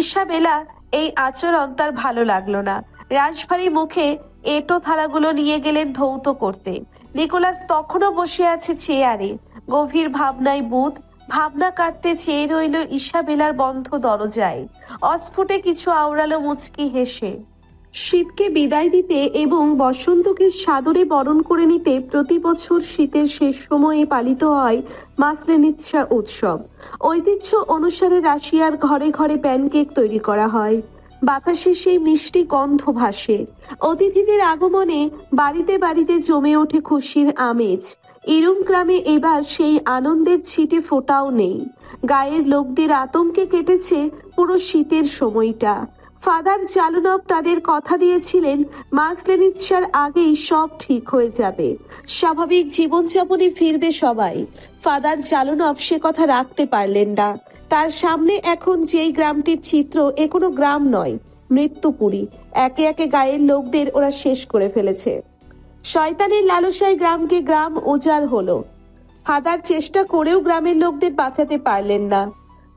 ইসাবেলা এই আচরণ তার ভালো লাগলো না। রাশভারী মুখে এঁটো থালাগুলো নিয়ে গেলেন ধৌত করতে। নিকোলাস তখনও বসে আছে চেয়ারে, গভীর ভাবনায় বুঁদ। ভাবনা কাটতে চেয়ে রইল ইসাবেলার বন্ধ দরজায়। অস্ফুটে কিছু আওড়ালো মুচকি হেসে। শীতকে বিদায় দিতে এবং বসন্তকে সাদরে বরণ করে নিতে প্রতি বছর শীতের শেষ সময়ে পালিত হয় মাসলেনিৎসা উৎসব। ঐতিহ্য অনুসারে রাশিয়ার ঘরে ঘরে প্যানকেক তৈরি করা হয়। বাতাসে সেই মিষ্টি গন্ধ ভাসে। অতিথিদের আগমনে বাড়িতে বাড়িতে জমে ওঠে খুশির আমেজ। ইরুম গ্রামে এবার সেই আনন্দের ছিটে ফোঁটাও নেই। গায়ের লোকদের আতঙ্কে কেটেছে পুরো শীতের সময়টা। ফাদার জালুনভ তাদের কথা দিয়েছিলেন মাসলেনিৎসার আগেই সব ঠিক হয়ে যাবে, স্বাভাবিক জীবনযাপনে ফিরবে সবাই। ফাদার জালুনভ সে কথা রাখতে পারলেন না। তার সামনে এখন যেই গ্রামটির চিত্র, এ কোনো গ্রাম নয়, মৃত্যুপুরী। একে একে গায়ের লোকদের ওরা শেষ করে ফেলেছে। শয়তানের লালসায় গ্রামকে গ্রাম উজাড় হলো। ফাদার চেষ্টা করেও গ্রামের লোকদের বাঁচাতে পারলেন না।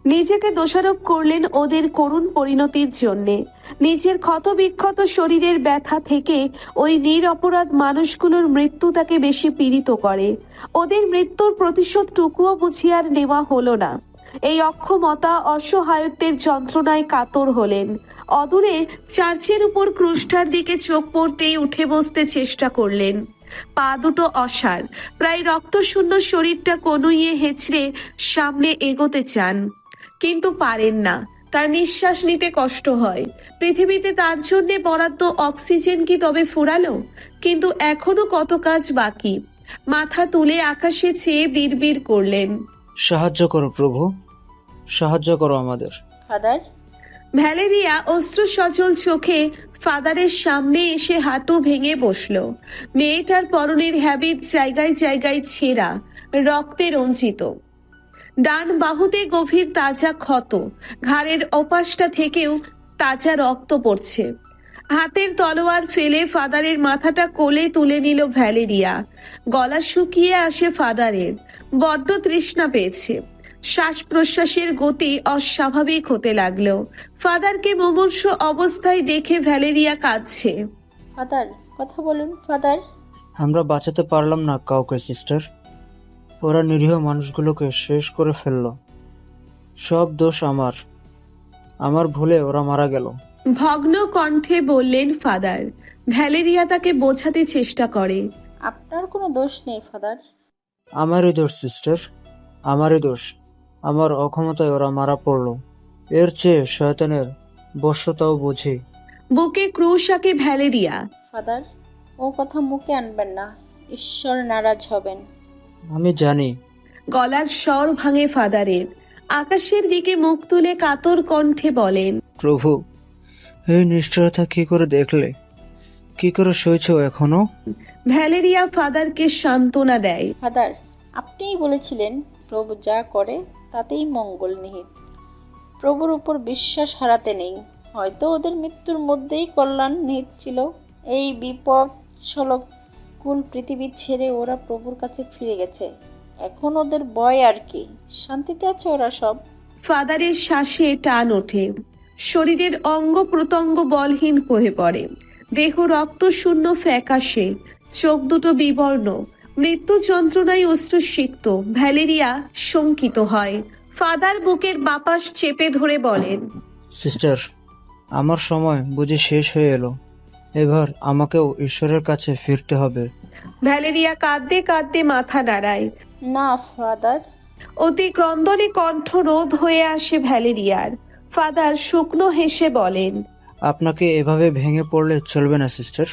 নিজেকে দোষারোপ করলেন ওদের করুণ পরিণতির জন্যে। নিজের ক্ষতবিক্ষত শরীরের ব্যথা থেকে ওই নিরপরাধ মানুষগুলোর মৃত্যু তাকে বেশি পীড়িত করে। ওদের মৃত্যুর প্রতিশোধটুকুও বুঝি আর নেওয়া হলো না। এই অক্ষমতা অসহায়ত্বের যন্ত্রণায় কাতর হলেন। অদূরে চার্চের উপর ক্রুশটার দিকে চোখ পড়তেই উঠে বসতে চেষ্টা করলেন। পা দুটো অসাড়, প্রায় রক্তশূন্য শরীরটা কনুইয়ে হেঁচড়ে সামনে এগোতে চান, কিন্তু পারেন না। তার নিঃশ্বাস নিতে কষ্ট হয়। পৃথিবীতে তার জন্য বরাদ্দ অক্সিজেন কি তবে ফুরালো? কিন্তু এখনো কত কাজ বাকি। মাথা তুলে আকাশে চেয়ে বিড়বিড় করলেন, সাহায্য করো প্রভু, সাহায্য করো আমাদের। ফাদার, ভ্যালেরিয়া অশ্রু সজল চোখে ফাদারের সামনে এসে হাঁটু ভেঙে বসলো। মেয়েটার পরনের হ্যাবিট জায়গায় জায়গায় ছেঁড়া, রক্তে রঞ্জিত। ডান বাহুতে গভীর তাজা ক্ষত, ঘাড়ের ওপাশটা থেকেও তাজা রক্ত পড়ছে। হাতের তলোয়ার ফেলে ফাদারের মাথাটা কোলে তুলে নিল ভ্যালেরিয়া। গলা শুকিয়ে আসে ফাদারের, বড্ড তৃষ্ণা পেয়েছে। শ্বাস প্রশ্বাসের গতি অস্বাভাবিক হতে লাগলো। ফাদারকে মুমূর্ষ অবস্থায় দেখে ভ্যালেরিয়া কাঁদছে। ফাদার কথা বলুন ফাদার। আমরা বাঁচাতে পারলাম না কাউকে সিস্টার। ওরা নিরীহ মানুষগুলোকে শেষ করে ফেললো। সব দোষ আমার ভুলে ওরা মারা গেল। ভগ্ন কণ্ঠে বললেন ফাদার। ভ্যালেরিয়া তাকে বোঝাতে চেষ্টা করে, আপনার কোনো দোষ নেই ফাদার। আমারই দোষ সিস্টার, আমারই দোষ। আমার অক্ষমতায় ওরা মারা পড়লো। এর চেয়ে শয়তানের বশ্যতাও বুঝি। বুকে ক্রুশ আঁকে ভ্যালেরিয়া। ফাদার, ও কথা মুখে আনবেন না, ঈশ্বর নারাজ হবেন। আমি জানি। গলার স্বর ভাঙে ফাদারের। আকাশের দিকে মুখ তুলে কাতর কণ্ঠে বলেন, প্রভু, এই নিষ্ঠুরতা কি করে দেখলে? কি করে সইছ এখনো? ভ্যালেরিয়া ফাদারকে সান্ত্বনা দেয়। ফাদার, আপনিই বলেছিলেন প্রভু যা করে তাতেই মঙ্গল নিহিত। প্রভুর উপর বিশ্বাস হারাতে নেই। হয়তো ওদের মৃত্যুর মধ্যেই কল্যাণ নিহিত ছিল। এই বিপদসলক কুল পৃথিবী ছেড়ে ওরা প্রভুর কাছে ফিরে গেছে। এখন ওদের ভয় আর কি, শান্তিতে আছে ওরা সব। ফাদারের শ্বাসে টান ওঠে, শরীরের অঙ্গ প্রত্যঙ্গ বলহীন হয়ে পড়ে, দেহ রক্ত শূন্য ফ্যাকাশে, চোখ দুটো বিবর্ণ, মৃত্যু যন্ত্রণায় অশ্রুসিক্ত। ভ্যালেরিয়া শঙ্কিত হয়। ফাদার বুকের বাপাস চেপে ধরে বলেন, সিস্টার, আমার সময় বুঝি শেষ হয়ে এলো। এবার আমাকেও ঈশ্বরের কাছে ফিরতে হবে। ভ্যালেরিয়া কাঁদতে কাঁদতে মাথা নাড়ায়। না ফাদার। অতি ক্রন্দনে কণ্ঠ রোধ হয়ে আসে ভ্যালেরিয়ার। ফাদার শুকনো হেসে বলেন, আপনাকে এভাবে ভেঙে পড়লে চলবে না সিস্টার।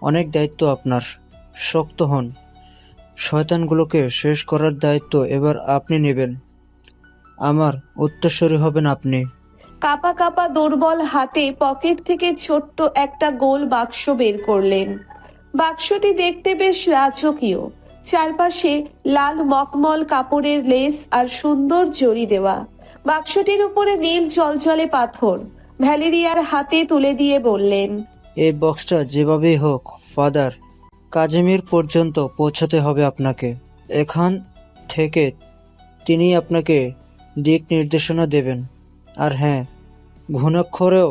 অনেক দায়িত্ব আপনার। শক্ত হন। শয়তানগুলোকে শেষ করার দায়িত্ব এবার আপনি নেবেন। আমার উত্তরসূরি হবেন আপনি। কাপা কাপা দুর্বল হাতে পকেট থেকে ছোট্ট একটা গোল বাক্স বের করলেন। বাক্সটি দেখতে বেশ রাজকীয়, চারপাশে লাল মখমল কাপড়ের লেস আর সুন্দর জড়ি দেওয়া। বাক্সটির উপরে নীল জলজলে পাথর। ভ্যালেরিয়ার হাতে তুলে দিয়ে বললেন, এই বক্সটা যেভাবেই হোক ফাদার কাজেমির পর্যন্ত পৌঁছাতে হবে আপনাকে। এখান থেকে তিনি আপনাকে দিক নির্দেশনা দেবেন। আর হ্যাঁ, ঘুণাক্ষরেও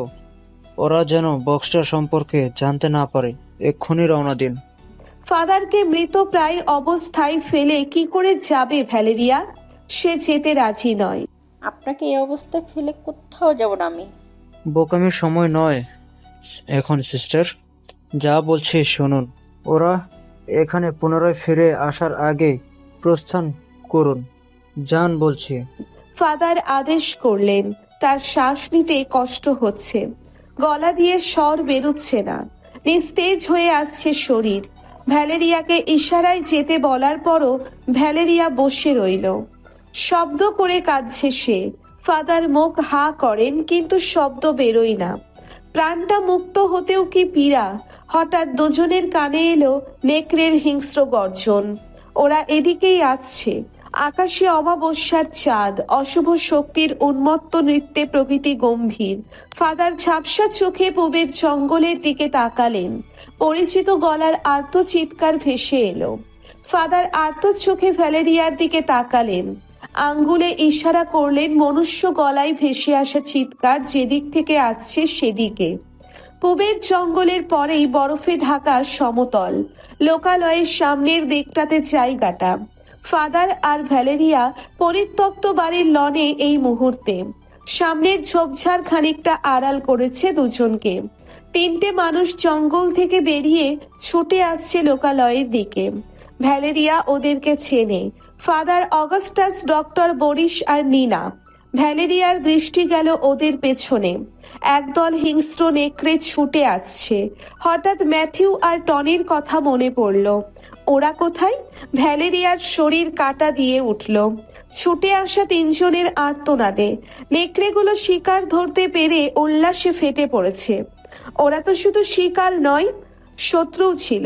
ওরা যেন বক্সটা সম্পর্কে জানতে না পারে। এক্ষুনি রওনা দিন। ফাদারকে মৃতপ্রায় অবস্থায় ফেলে কি করে যাবে ভ্যালেরিয়া? সে যেতে রাজি নয়। আপনাকে এই অবস্থায় ফেলে কোথাও যাব না আমি। বোকামির সময় নয় এখন সিস্টার। যা বলছি শুনুন। ওরা এখানে পুনরায় ফিরে আসার আগে প্রস্থান করুন। যান বলছি। ফাদার আদেশ করলেন। তার শ্বাস নিতে কষ্ট হচ্ছে, গলা দিয়ে স্বর বেরোচ্ছে না, নিস্তেজ হয়ে আসছে শরীর। ভ্যালেরিয়াকে ইশারায় যেতে বলার পরও ভ্যালেরিয়া বসে রইল। শব্দ করে কাঁদছে সে। ফাদার মুখ হা করেন, কিন্তু শব্দ বেরোয় না। প্রাণটা মুক্ত হতেও কি পীড়া। হঠাৎ দুজনের কানে এলো নেকড়ের হিংস্র গর্জন। ওরা এদিকেই আসছে। আকাশে অমাবস্যার চাঁদ, অশুভ শক্তির উন্মত্ত নৃত্যে প্রকৃতি গম্ভীর। ফাদার ঝাপসা চোখে পূবের জঙ্গলের দিকে তাকালেন। পরিচিত গলার আর্ত চিৎকার ভেসে এলো। ফাদার আর্ত চোখে ভ্যালেরিয়ার দিকে তাকালেন, আঙ্গুলে ইশারা করলেন মনুষ্য গলায় ভেসে আসা চিৎকার যেদিক থেকে আসছে সেদিকে। পূবের জঙ্গলের পরেই বরফে ঢাকা সমতল। লোকালয়ের সামনের দিকটাতে জায়গাটা। ফাদার আর ভ্যালেরিয়া পরিত্যক্ত বাড়ির লনে এই মুহূর্তে। সামনের ঝোপঝাড় খানিকটা আড়াল করেছে দুজনকে। তিনটে মানুষ জঙ্গল থেকে বেরিয়ে ছুটে আসছে লোকালয়ের দিকে। ভ্যালেরিয়া ওদেরকে চেনে। ফাদার অগাস্টাস, ডক্টর বরিস আর নিনা। ভ্যালেরিয়ার দৃষ্টি গেল ওদের পেছনে। একদল হিংস্র নেকড়ে ছুটে আসছে। হঠাৎ ম্যাথিউ আর টনির কথা মনে পড়ল। ওরা কোথায়? ভ্যালেরিয়ার শরীর কাটা দিয়ে উঠল। ছুটে আসা তিনজনের আর্তনাদে নেকড়েগুলো শিকার ধরতে পেরে উল্লাসে ফেটে পড়েছে। ওরা তো শুধু শিকার নয়, শত্রুও ছিল।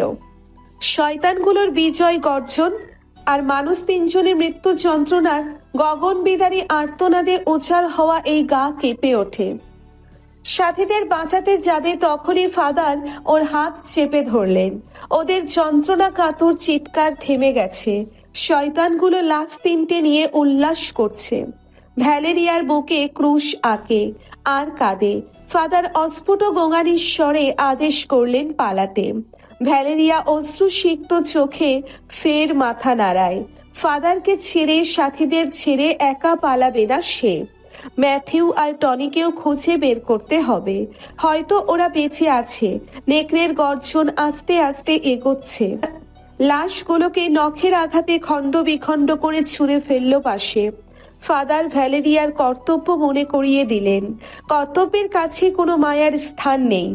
শয়তানগুলোর বিজয় গর্জন আর মানুষ তিনজনের মৃত্যু যন্ত্রণার গগনবিদারী আর্তনাদে উজাড় হওয়া এই গা কেঁপে ওঠে। সাথীদের বাঁচাতে যাবে তখনই ফাদার ওর হাত চেপে ধরলেন। ওদের যন্ত্রণা কাতর চিৎকার থেমে গেছে। শয়তানগুলো লাশ তিনটে নিয়ে উল্লাস করছে। ভ্যালেরিয়ার বুকে ক্রুশ আঁকে আর কাঁদে। ফাদার অস্ফুট গোঙানির স্বরে আদেশ করলেন পালাতে। ভ্যালেরিয়া অশ্রুসিক্ত চোখে ফের মাথা নাড়ায়। ফাদারকে ছেড়ে, সাথীদের ছেড়ে একা পালাবে না সে। ম্যাথিউ আর টনিকেও খুঁজে বের করতে হবে। হয়তো ওরা বেঁচে আছে। নেকড়ের গর্জন আস্তে আস্তে এগোচ্ছে। লাশগুলোকে নখের আঘাতে খণ্ড বিখণ্ড করে ছুঁড়ে ফেলল পাশে। ফাদার ভ্যালেরিয়ার কর্তব্য মনে করিয়ে দিলেন। কর্তব্যের কাছে কোনো মায়ার স্থান নেই।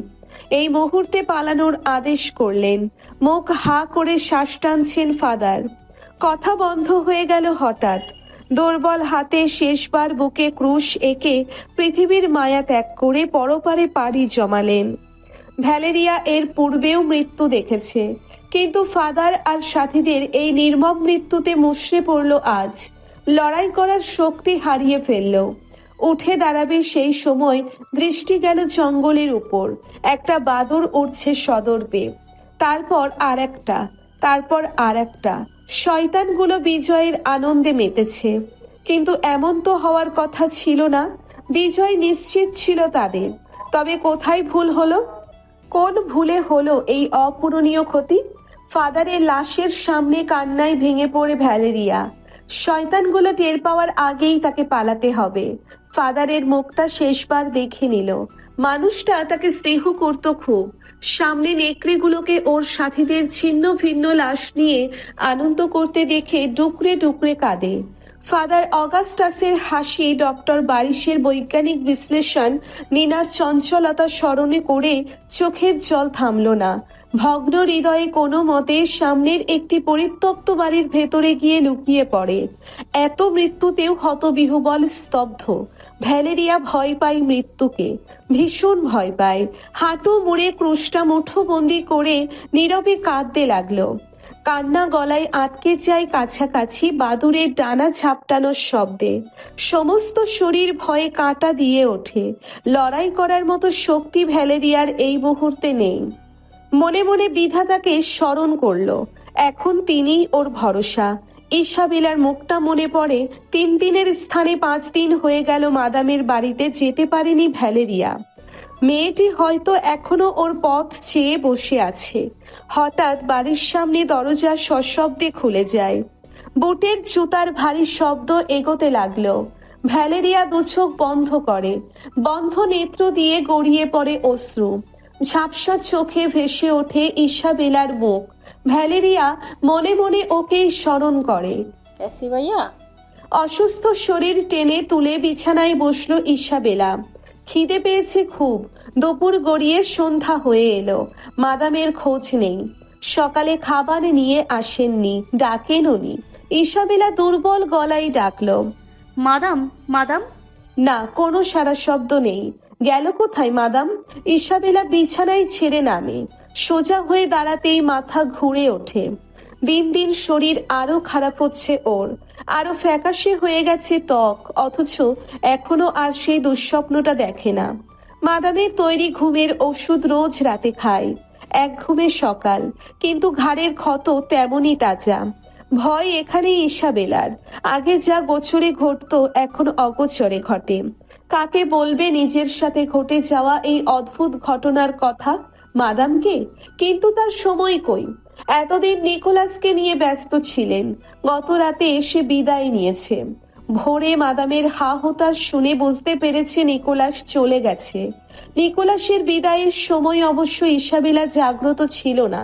এই মুহূর্তে পালানোর আদেশ করলেন। মুখ হা করে শ্বাস টানছেন ফাদার। কথা বন্ধ হয়ে গেল হঠাৎ। দুর্বল হাতে শেষবার বুকে ক্রুশ এঁকে পৃথিবীর মায়া ত্যাগ করে পরপারে পাড়ি জমালেন। ভ্যালেরিয়া এর পূর্বেও মৃত্যু দেখেছে, কিন্তু ফাদার আর সাথীদের এই নির্মম মৃত্যুতে মুষড়ে পড়ল আজ। লড়াই করার শক্তি হারিয়ে ফেলল। উঠে দাঁড়াবে সেই সময় দৃষ্টি গেল জঙ্গলের উপর। একটা বাদর উঠছে সদর্পে, তারপর আর একটা, তারপর আর একটা। শয়তানগুলো বিজয়ের আনন্দে মেতেছে, কিন্তু এমন তো হওয়ার কথা ছিল না। বিজয় নিশ্চিত ছিল তাদের। তবে কোথায় ভুল হলো? কোন ভুলে হলো এই অপূরণীয় ক্ষতি? ফাদারের লাশের সামনে কান্নায় ভেঙে পড়ে ভ্যালেরিয়া। শয়তানগুলো টের পাওয়ার আগেই তাকে পালাতে হবে। ফাদারের মুখটা শেষবার দেখে নিল। মানুষটা তাকে স্নেহ করত খুব। সামনে নেকড়েগুলোকে ওর সাথীদের ছিন্ন ভিন্ন লাশ নিয়ে আনন্দ করতে দেখে ডুকরে ডুকরে কাঁদে। ফাদার অগাস্টাসের হাসি, ডক্টর বারিশের বৈজ্ঞানিক বিশ্লেষণ, নিনার চঞ্চলতা স্মরণে করে চোখের জল থামল না। ভগ্ন হৃদয়ে কোনো মতে সামনের একটি পরিত্যক্ত বাড়ির ভেতরে গিয়ে লুকিয়ে পড়ে। এত মৃত্যুতেও হতবিহ্বল স্তব্ধ। ভ্যালেরিয়া ভয় পায় মৃত্যুকে, ভীষণ ভয় পায়। হাঁটু মুড়ে ক্রুশটা মুঠোবন্দি করে নীরবে কাঁদতে লাগলো। কান্না গলায় আটকে যায় কাছাকাছি বাদুড়ের ডানা ঝাপটানোর শব্দে। সমস্ত শরীর ভয়ে কাঁটা দিয়ে ওঠে। লড়াই করার মতো শক্তি ভ্যালেরিয়ার এই মুহূর্তে নেই। মনে মনে বিধাতাকে স্মরণ করলো। এখন তিনিই ওর ভরসা। ইসাবেলার মুখটা মনে পড়ে। 3 দিনের স্থানে 5 দিন হয়ে গেল মাদামের বাড়িতে যেতে পারেনি ভ্যালেরিয়া। মেয়েটি হয়তো এখনো ওর পথ চেয়ে বসে আছে। হঠাৎ বাড়ির সামনে দরজা সশব্দে খুলে যায়। বুটের জুতার ভারী শব্দ এগোতে লাগলো। ভ্যালেরিয়া দুচোখ বন্ধ করে। বন্ধ নেত্র দিয়ে গড়িয়ে পড়ে অশ্রু। ঝাপসা চোখে ভেসে ওঠে ইসাবেলার মুখ। ভ্যালেরিয়া মনে মনে ওকেই স্মরণ করে। ক্যাসি ভাইয়া, অসুস্থ শরীর টেনে তুলে বিছানায় বসলো ইসাবেলা। খিদে পেয়েছে খুব। দুপুর গড়িয়ে সন্ধ্যা হয়ে এলো। মাদামের খোঁজ নেই। সকালে খাবার নিয়ে আসেননি, ডাকেননি। ইসাবেলা দুর্বল গলায় ডাকলো, মাদাম, মাদাম। না, কোনো সারা শব্দ নেই। গেল কোথায় মাদাম? ইসাবেলা বিছানায় ছেড়ে নামে। সোজা হয়ে দাঁড়াতেই মাথা ঘুরে ওঠে। দিন দিন শরীর আরো খারাপ হচ্ছে ওর। আরো ফ্যাকাশে হয়ে গেছে ত্বক, অথচ এখনো আর সেই দুঃস্বপ্নটা দেখে না। মাদামের তৈরি ঘুমের ওষুধ রোজ রাতে খায়। এক ঘুমে সকাল, কিন্তু ঘাড়ের ক্ষত তেমনই তাজা। ভয় এখানেই ইসাবেলার। আগে যা গোচরে ঘটতো এখন অগোচরে ঘটে। কাকে বলবে নিজের সাথে ঘটে যাওয়া এই অদ্ভুত ঘটনার কথা? মাদামকে? কিন্তু তার সময় কই? এতদিন নিকোলাসকে নিয়ে ব্যস্ত ছিলেন। গত রাতে এসে বিদায় নিয়েছে। ভোরে মাদামের হা হতাশ শুনে বুঝতে পেরেছে নিকোলাস চলে গেছে। নিকোলাসের বিদায়ের সময় অবশ্য ইসাবেলা জাগ্রত ছিল না।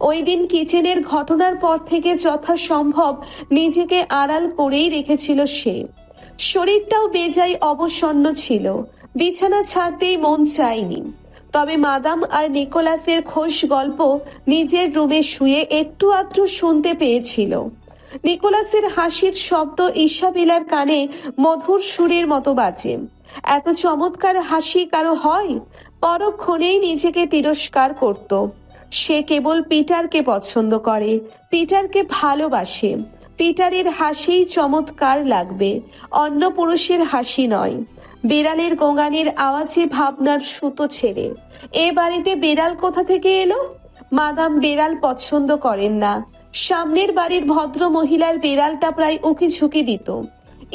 ওই দিন কিচেনের ঘটনার পর থেকে যথাসম্ভব নিজেকে আড়াল করেই রেখেছিল সে। শরীরটাও বেজায় অবসন্ন ছিল। বিছানা ছাড়তেই মন চায়নি। তবে মাদাম আর নিকোলাসের খোশ গল্প নিজের রুমে শুয়ে একটু আধটু শুনতে পেয়েছিল। নিকোলাসের হাসির শব্দ ইসাবেলার কানে মধুর সুরের মতো বাজে। এত চমৎকার হাসি কারো হয়? পরক্ষণেই নিজেকে তিরস্কার করত। সে কেবল পিটারকে পছন্দ করে, পিটারকে ভালোবাসে। পিটারের হাসিই চমৎকার লাগবে, অন্য পুরুষের হাসি নয়। বিড়ালের গোঙানির আওয়াজে ভাবনার সুতো ছেড়ে। এ বাড়িতে বিড়াল কোথা থেকে এলো? মাদাম বিড়াল পছন্দ করেন না। সামনের বাড়ির ভদ্র মহিলার বিড়ালটা প্রায় উকি ঝুঁকি দিত।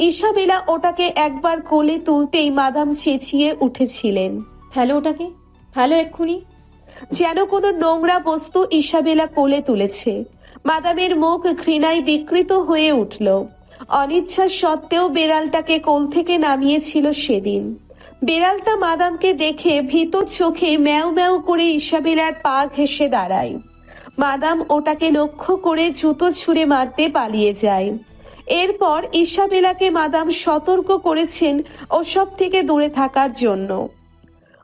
ইসাবেলা ওটাকে একবার কোলে তুলতেই মাদাম চেঁচিয়ে উঠেছিলেন, ফেলো ওটাকে, ফেলো এক্ষুনি। যেন কোনো নোংরা বস্তু ইসাবেলা কোলে তুলেছে। মাদামের মুখ ঘৃণায় বিকৃত হয়ে উঠল। অনিচ্ছা সত্ত্বেও বিড়ালটাকে কোল থেকে নামিয়েছিল সেদিন। বিড়ালটা মাদামকে দেখে ভীত চোখে ম্যাও ম্যাও করে ইসাবেলার পা ঘেঁষে দাঁড়ায়। মাদাম ওটাকে লক্ষ্য করে জুতো ছুঁড়ে মারতে পালিয়ে যায়। এরপর ইসাবেলাকে মাদাম সতর্ক করেছেন ওসব থেকে দূরে থাকার জন্য,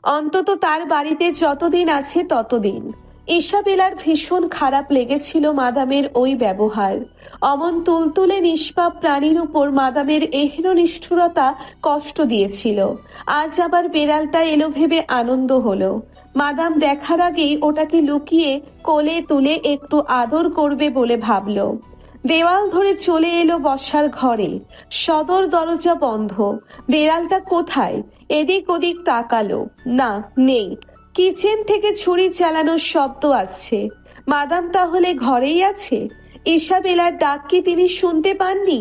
অন্তত তার বাড়িতে যতদিন আছে ততদিন। ইসাবেলার ভীষণ খারাপ লেগেছিল মাদামের ওই ব্যবহার। অমন তুলতুলে নিষ্পাপ প্রাণীর উপর মাদামের এহেন নিষ্ঠুরতা কষ্ট দিয়েছিল। আজ আবার বেড়ালটা এলো ভেবে আনন্দ হলো। মাদাম দেখার আগেই ওটাকে লুকিয়ে কোলে তুলে একটু আদর করবে বলে ভাবলো। দেওয়াল ধরে চলে এলো বসার ঘরে। সদর দরজা বন্ধ। বেড়ালটা কোথায়? এদিক ওদিক তাকালো, না, নেই। কিচেন থেকে ছুরি চালানোর শব্দ আসছে। মাদাম তাহলে ঘরেই আছে? ইসাবেলার ডাক কি তিনি শুনতে পাননি?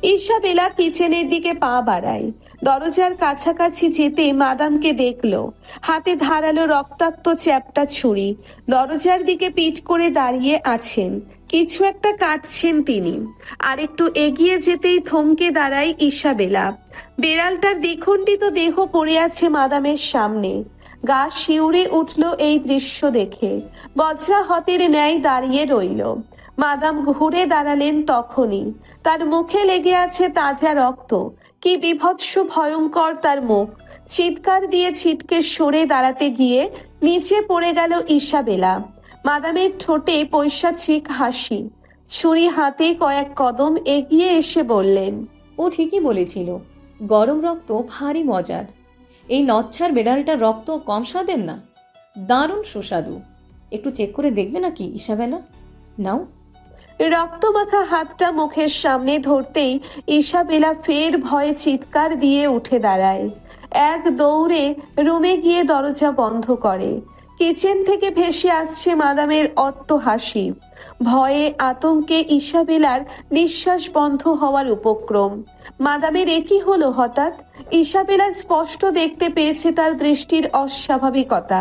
ইসাবেলা কিচেনের দিকে পা বাড়ায়। দরজার কাছাকাছি যেতে মাদামকে দেখলো, হাতে ধারালো রক্তাক্ত চ্যাপ্টা ছুরি। দরজার দিকে পিঠ করে দাঁড়িয়ে আছেন, কিছু একটা কাটছেন তিনি। আর একটু এগিয়ে যেতেই থমকে দাঁড়ায় ইসাবেলা। বেড়ালটার দ্বিখণ্ডিত দেহ পড়ে আছে মাদামের সামনে। গা শিউরে উঠল এই দৃশ্য দেখে। বজ্রাহতের ন্যায় দাঁড়িয়ে রইল। মাদাম ঘুরে দাঁড়ালেন তখনই। তার মুখে লেগে আছে তাজা রক্ত। কি বিভৎস ভয়ঙ্কর তার মুখ! চিৎকার দিয়ে ছিটকে সরে দাঁড়াতে গিয়ে নিচে পড়ে গেল ইসাবেলা। মাদামের ঠোঁটে পৈশাচিক হাসি। ছুরি হাতে কয়েক কদম এগিয়ে এসে বললেন, ও ঠিকই বলেছিল, গরম রক্ত ভারী মজার। এই নচ্ছার বেড়ালটার রক্ত কম স্বাদের না, দারুণ সুস্বাদু। একটু চেক করে দেখবে নাকি ইসাবেলা? নাও। রক্তমাখা হাতটা মুখের সামনে ধরতেই ইসাবেলা ফের ভয়ে চিৎকার দিয়ে উঠে দাঁড়ায়। এক দৌড়ে রুমে গিয়ে দরজা বন্ধ করে। কিচেন থেকে ভেসে আসছে মাদামের অট্ট হাসি। ভয়ে আতঙ্কে ইসাবেলার নিঃশ্বাস বন্ধ হওয়ার উপক্রম। মাদামের একই হলো হঠাৎ? ইসাবেলা স্পষ্ট দেখতে পেয়েছে তার দৃষ্টির অস্বাভাবিকতা।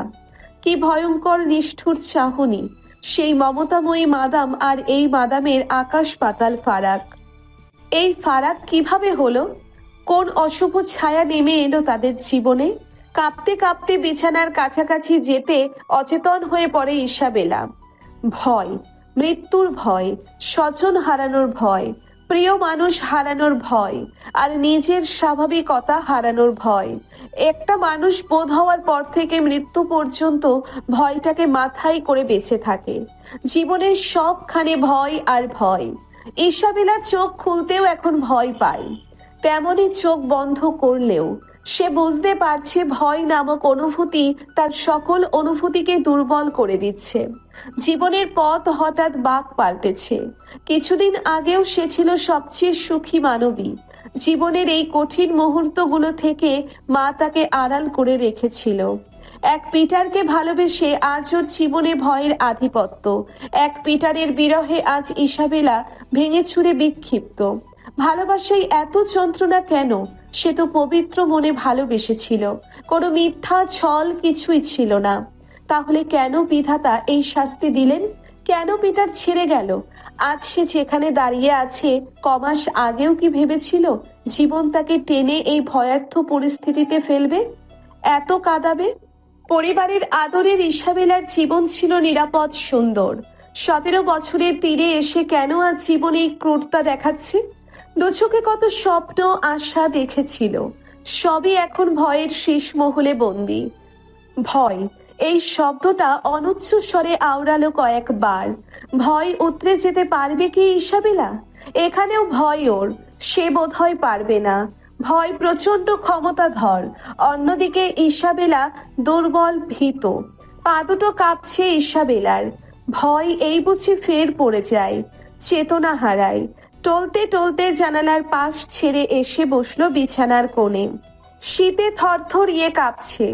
কি ভয়ঙ্কর নিষ্ঠুর চাহনি! সেই মমতাময়ী মাদাম আর এই মাদামের আকাশ পাতাল ফারাক। এই ফারাক কিভাবে হলো? কোন অশুভ ছায়া নেমে এলো তাদের জীবনে? কাঁপতে কাঁপতে বিছানার কাছাকাছি যেতে অচেতন হয়ে পড়ে ইসাবেলা। ভয়, মৃত্যুর ভয়, স্বজন হারানোর ভয়, প্রিয় মানুষ হারানোর ভয়, আর নিজের স্বাভাবিকতা হারানোর ভয়। একটা মানুষ বোধ হওয়ার পর থেকে মৃত্যু পর্যন্ত ভয়টাকে মাথায় করে বেঁচে থাকে। জীবনের সবখানে ভয় আর ভয়। ইসাবেলা চোখ খুলতেও এখন ভয় পায়, তেমনি চোখ বন্ধ করলেও সে বুঝতে পারছে ভয় নামক অনুভূতি তার সকল অনুভূতিকে দুর্বল করে দিচ্ছে। জীবনের পথ হঠাৎ বাঁক পাল্টেছে। কিছুদিন আগেও সে ছিল সবচেয়ে সুখী মানবী। জীবনের এই কঠিন মুহূর্তগুলো থেকে মা তাকে আড়াল করে রেখেছিল। এক পিটারকে ভালোবেসে আজ ওর জীবনে ভয়ের আধিপত্য। এক পিটারের বিরহে আজ ইসাবেলা ভেঙে চুরে বিক্ষিপ্ত। ভালোবাসায় এত যন্ত্রণা কেন? সে তো পবিত্র মনে ভালোবেসেছিল, কোনো মিথ্যা ছল কিছুই ছিল না। তাহলে কেন বিধাতা এই শাস্তি দিলেন? কেন পিটার ছেড়ে গেল? আজ সে যেখানে দাঁড়িয়ে আছে, কমাস আগেও কি ভেবেছিল জীবন তাকে টেনে এই ভয়ার্থ পরিস্থিতিতে ফেলবে, এত কাঁদাবে? পরিবারের আদরের ইসাবেলার জীবন ছিল নিরাপদ, সুন্দর। 17 বছরের তীরে এসে কেন আজ জীবনে এই ক্রূরতা দেখাচ্ছে? দুচোখে কত স্বপ্ন আশা দেখেছিল, সবই এখন ভয়ের শেষ মহলে বন্দী। ভয়, এই শব্দটা অনুচ্চ স্বরে আওড়ালো কয়েকবার। ভয় উতরে যেতে পারবে কি ইসাবেলা? এখানেও ভয় ওর, সে বোধহয় পারবে না। ভয় প্রচন্ড ক্ষমতাধর। অন্যদিকে ইসাবেলা দুর্বল, ভীত। পা দুটো কাঁপছে ইসাবেলার। ভয় এই বুঝি ফের পড়ে যায়, চেতনা হারায়। টলতে টলতে জানালার পাশ ছেড়ে এসে বসলো বিছানার কোণে। শীতে থরথরিয়ে কাঁপছে।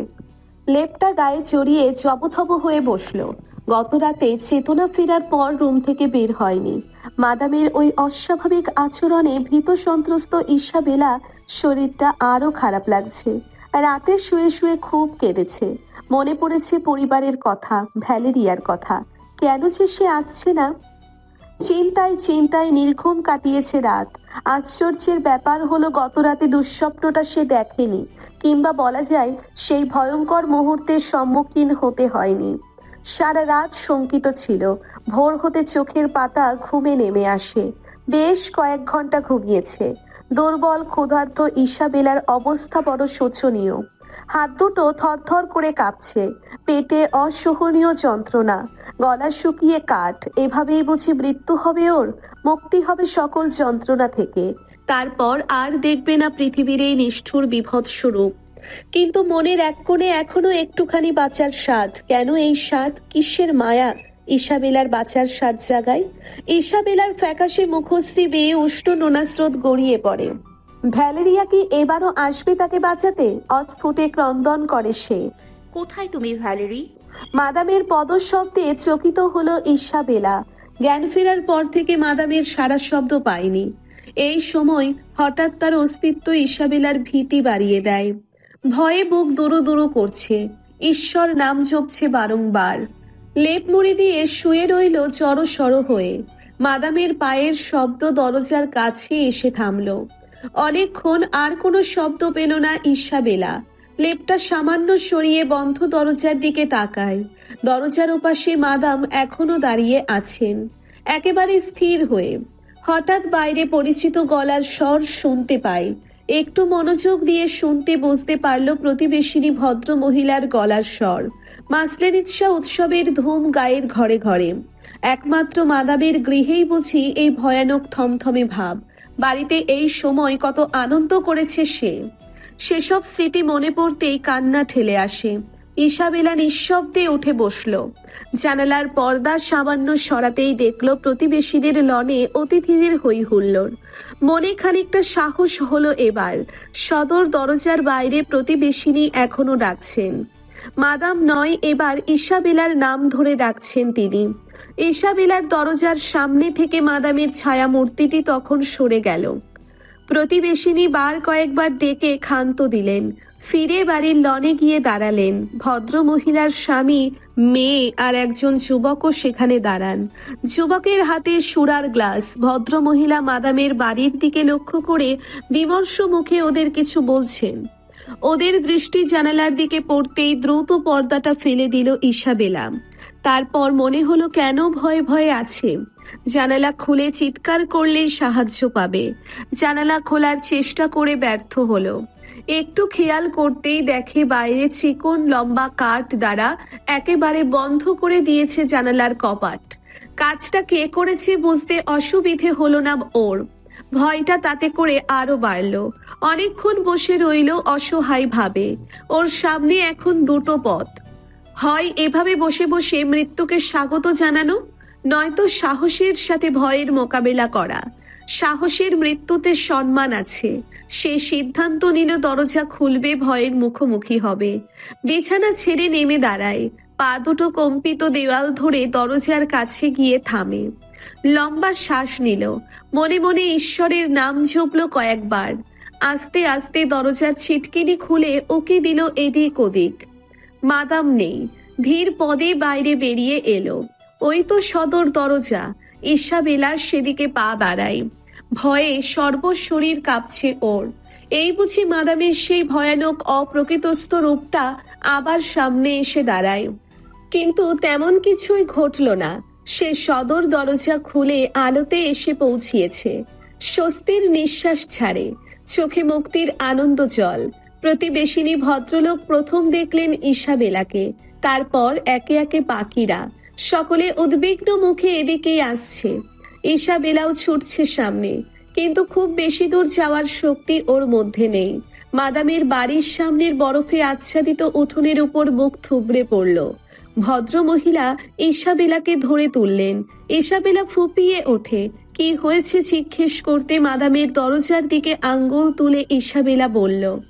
লেপটা গায়ে জড়িয়ে জবথব হয়ে বসলো। গত রাতে চেতনা ফেরার পর রুম থেকে বের হয়নি। মাদামের ওই অস্বাভাবিক আচরণে ভীত সন্ত্রস্ত ইসাবেলা শরীরটা আরো খারাপ লাগছে। রাতে শুয়ে শুয়ে খুব কেঁদেছে। মনে পড়েছে পরিবারের কথা, ভ্যালেরিয়ার কথা। কেন যে সে আসছে না? চিন্তায় চিন্তায় নির্ঘুম কাটিয়েছে রাত। আশ্চর্যের ব্যাপার হলো গত রাতে দুঃস্বপ্নটা সে দেখেনি, কিংবা বলা যায় সেই ভয়ঙ্কর মুহূর্তের সম্মুখীন হতে হয়নি। সারা রাত শঙ্কিত ছিল। ভোর হতে চোখের পাতা ঘুমে নেমে আসে। বেশ কয়েক ঘন্টা ঘুমিয়েছে। দুর্বল ক্ষুধার্ত ইসাবেলার অবস্থা বড় শোচনীয়। হাত দুটো থরথর করে কাঁপছে। পেটে অসহনীয় যন্ত্রণা, গলা শুকিয়ে কাঠ। এভাবেই বুঝি মৃত্যু হবে ওর, মুক্তি হবে সকল যন্ত্রণা থেকে। তারপর আর দেখবে না পৃথিবীর এই নিষ্ঠুর বিভৎস রূপ। কিন্তু মনের এক কোণে এখনো একটুখানি বাঁচার স্বাদ। কেন এই স্বাদ? কিসের মায়া ইসাবেলার বাঁচার স্বাদ জাগায়? ইসাবেলার ফ্যাকাশে মুখশ্রী বেয়ে উষ্ণ নোনাস্রোত গড়িয়ে পড়ে। ভ্যালেরিয়া কি এবারও আসবে তাকে বাঁচাতে? অস্ফুটে ক্রন্দন করে সে। কোথায় তুমি ভ্যালেরি? মাদামের পদশব্দে চকিত হলো ইসাবেলা। জ্ঞান ফেরার পর থেকে মাদামের সারা শব্দ পায়নি। এই সময় হঠাৎ তার অস্তিত্ব ইসাবেলার ভীতি বাড়িয়ে দেয়। ভয়ে বুক দুরু দুরু করছে, ঈশ্বর নাম জপছে বারংবার। লেপ মুড়ি দিয়ে শুয়ে রইল জড়সড় হয়ে। মাদামের পায়ের শব্দ দরজার কাছে এসে থামল। অনেকক্ষণ আর কোনো শব্দ পেল না ইসাবেলা। লেপটা সামান্য সরিয়ে বন্ধ দরজার দিকে তাকায়। দরজার ওপাশে মাদাম এখনো দাঁড়িয়ে আছেন, একেবারে স্থির হয়ে। হঠাৎ বাইরে পরিচিত গলার স্বর শুনতে পায়। একটু মনোযোগ দিয়ে শুনতে বুঝতে পারল প্রতিবেশিনী ভদ্র মহিলার গলার স্বর। মাসলেনিৎসা উৎসবের ধুম গায়ের ঘরে ঘরে। একমাত্র মাদামের গৃহেই বুঝি এই ভয়ানক থমথমে ভাব। বাড়িতে এই সময় কত আনন্দ করেছে সে। সেসব স্মৃতি মনে পড়তেই কান্না ঠেলে আসে। ইসাবেলা নিঃশব্দে উঠে বসল। জানালার পর্দা সামান্য সরাতেই দেখল প্রতিবেশীদের লনে অতিথিদের হই হুল্লোড়। মনে খানিকটা সাহস হলো এবার। সদর দরজার বাইরে প্রতিবেশিনী এখনো ডাকছেন। মাদাম নয়, এবার ইসাবেলার নাম ধরে ডাকছেন তিনি। ইসাবেলার দরজার সামনে থেকে মাদামের ছায়া মূর্তিটি তখন সরে গেল। প্রতিবেশিনী বার কয়েকবার ডেকে ক্ষান্ত দিলেন। ফিরে বাড়ির লনে গিয়ে দাঁড়ালেন। ভদ্র মহিলার স্বামী, মেয়ে আর একজন যুবকও সেখানে দাঁড়ান। যুবকের হাতে সুরার গ্লাস। ভদ্র মহিলা মাদামের বাড়ির দিকে লক্ষ্য করে বিমর্ষ মুখে ওদের কিছু বলছেন। ওদের দৃষ্টি জানালার দিকে পড়তেই দ্রুত পর্দাটা ফেলে দিল ইসাবেলা। তারপর মনে হলো কেন ভয়ে ভয়ে আছে। জানালা খুলে চিৎকার করলেই সাহায্য পাবে। জানালা খোলার চেষ্টা করে ব্যর্থ হলো। একটু খেয়াল করতেই দেখে বাইরে চিকন লম্বা কাঠ দ্বারা একেবারে বন্ধ করে দিয়েছে জানালার কপাট। কাজটা কে করেছে বুঝতে অসুবিধে হলো না ওর। ভয়টা তাতে করে আরো বাড়ল। অনেকক্ষণ বসে রইল অসহায় ভাবে। ওর সামনে এখন দুটো পথ, হয় এভাবে বসে বসে মৃত্যুকে স্বাগত জানানো, নয়তো সাহসের সাথে ভয়ের মোকাবেলা করা। সাহসের মৃত্যুতে সম্মান আছে। সে সিদ্ধান্ত নিল দরজা খুলবে, ভয়ের মুখোমুখি হবে। বিছানা ছেড়ে নেমে দাঁড়ায়। পা দুটো কম্পিত দেওয়াল ধরে দরজার কাছে গিয়ে থামে। লম্বা শ্বাস নিল। মনে মনে ঈশ্বরের নাম জপল কয়েকবার। আস্তে আস্তে দরজার ছিটকিনি খুলে উকি দিল এদিক ওদিক। মাদাম নেই। ধীর পদে বাইরে বেরিয়ে এলো। ওই তো সদর দরজা। ইসাবেলা সেদিকে পা বাড়ায়। ভয়ে সর্বশরীর কাঁপছে ওর। এই বুঝি মাদামের সেই ভয়ানক অপ্রকৃতস্থ রূপটা আবার সামনে এসে দাঁড়ায়। কিন্তু তেমন কিছুই ঘটল না। সে সদর দরজা খুলে আলোতে এসে পৌঁছিয়েছে। স্বস্তির নিঃশ্বাস ছাড়ে। চোখে মুক্তির আনন্দ জল। প্রতিবেশিনী ভদ্রলোক প্রথম দেখলেন ইসাবেলাকে, তারপর একে একে বাকিরা। সকলে উদ্বিগ্ন মুখে এদিকেই আসছে। ইসাবেলাও ছুটছে সামনে, কিন্তু খুব বেশি দূর যাওয়ার শক্তি ওর মধ্যে নেই। মাদামের বাড়ির সামনের বরফে আচ্ছাদিত উঠোনের উপর মুখ থুবড়ে পড়ল। ভদ্র মহিলা ইসাবেলাকে ধরে তুললেন। ইসাবেলা ফুপিয়ে ওঠে। কি হয়েছে জিজ্ঞেস করতে মাদামের দরজার দিকে আঙ্গুল তুলে ইসাবেলা বলল,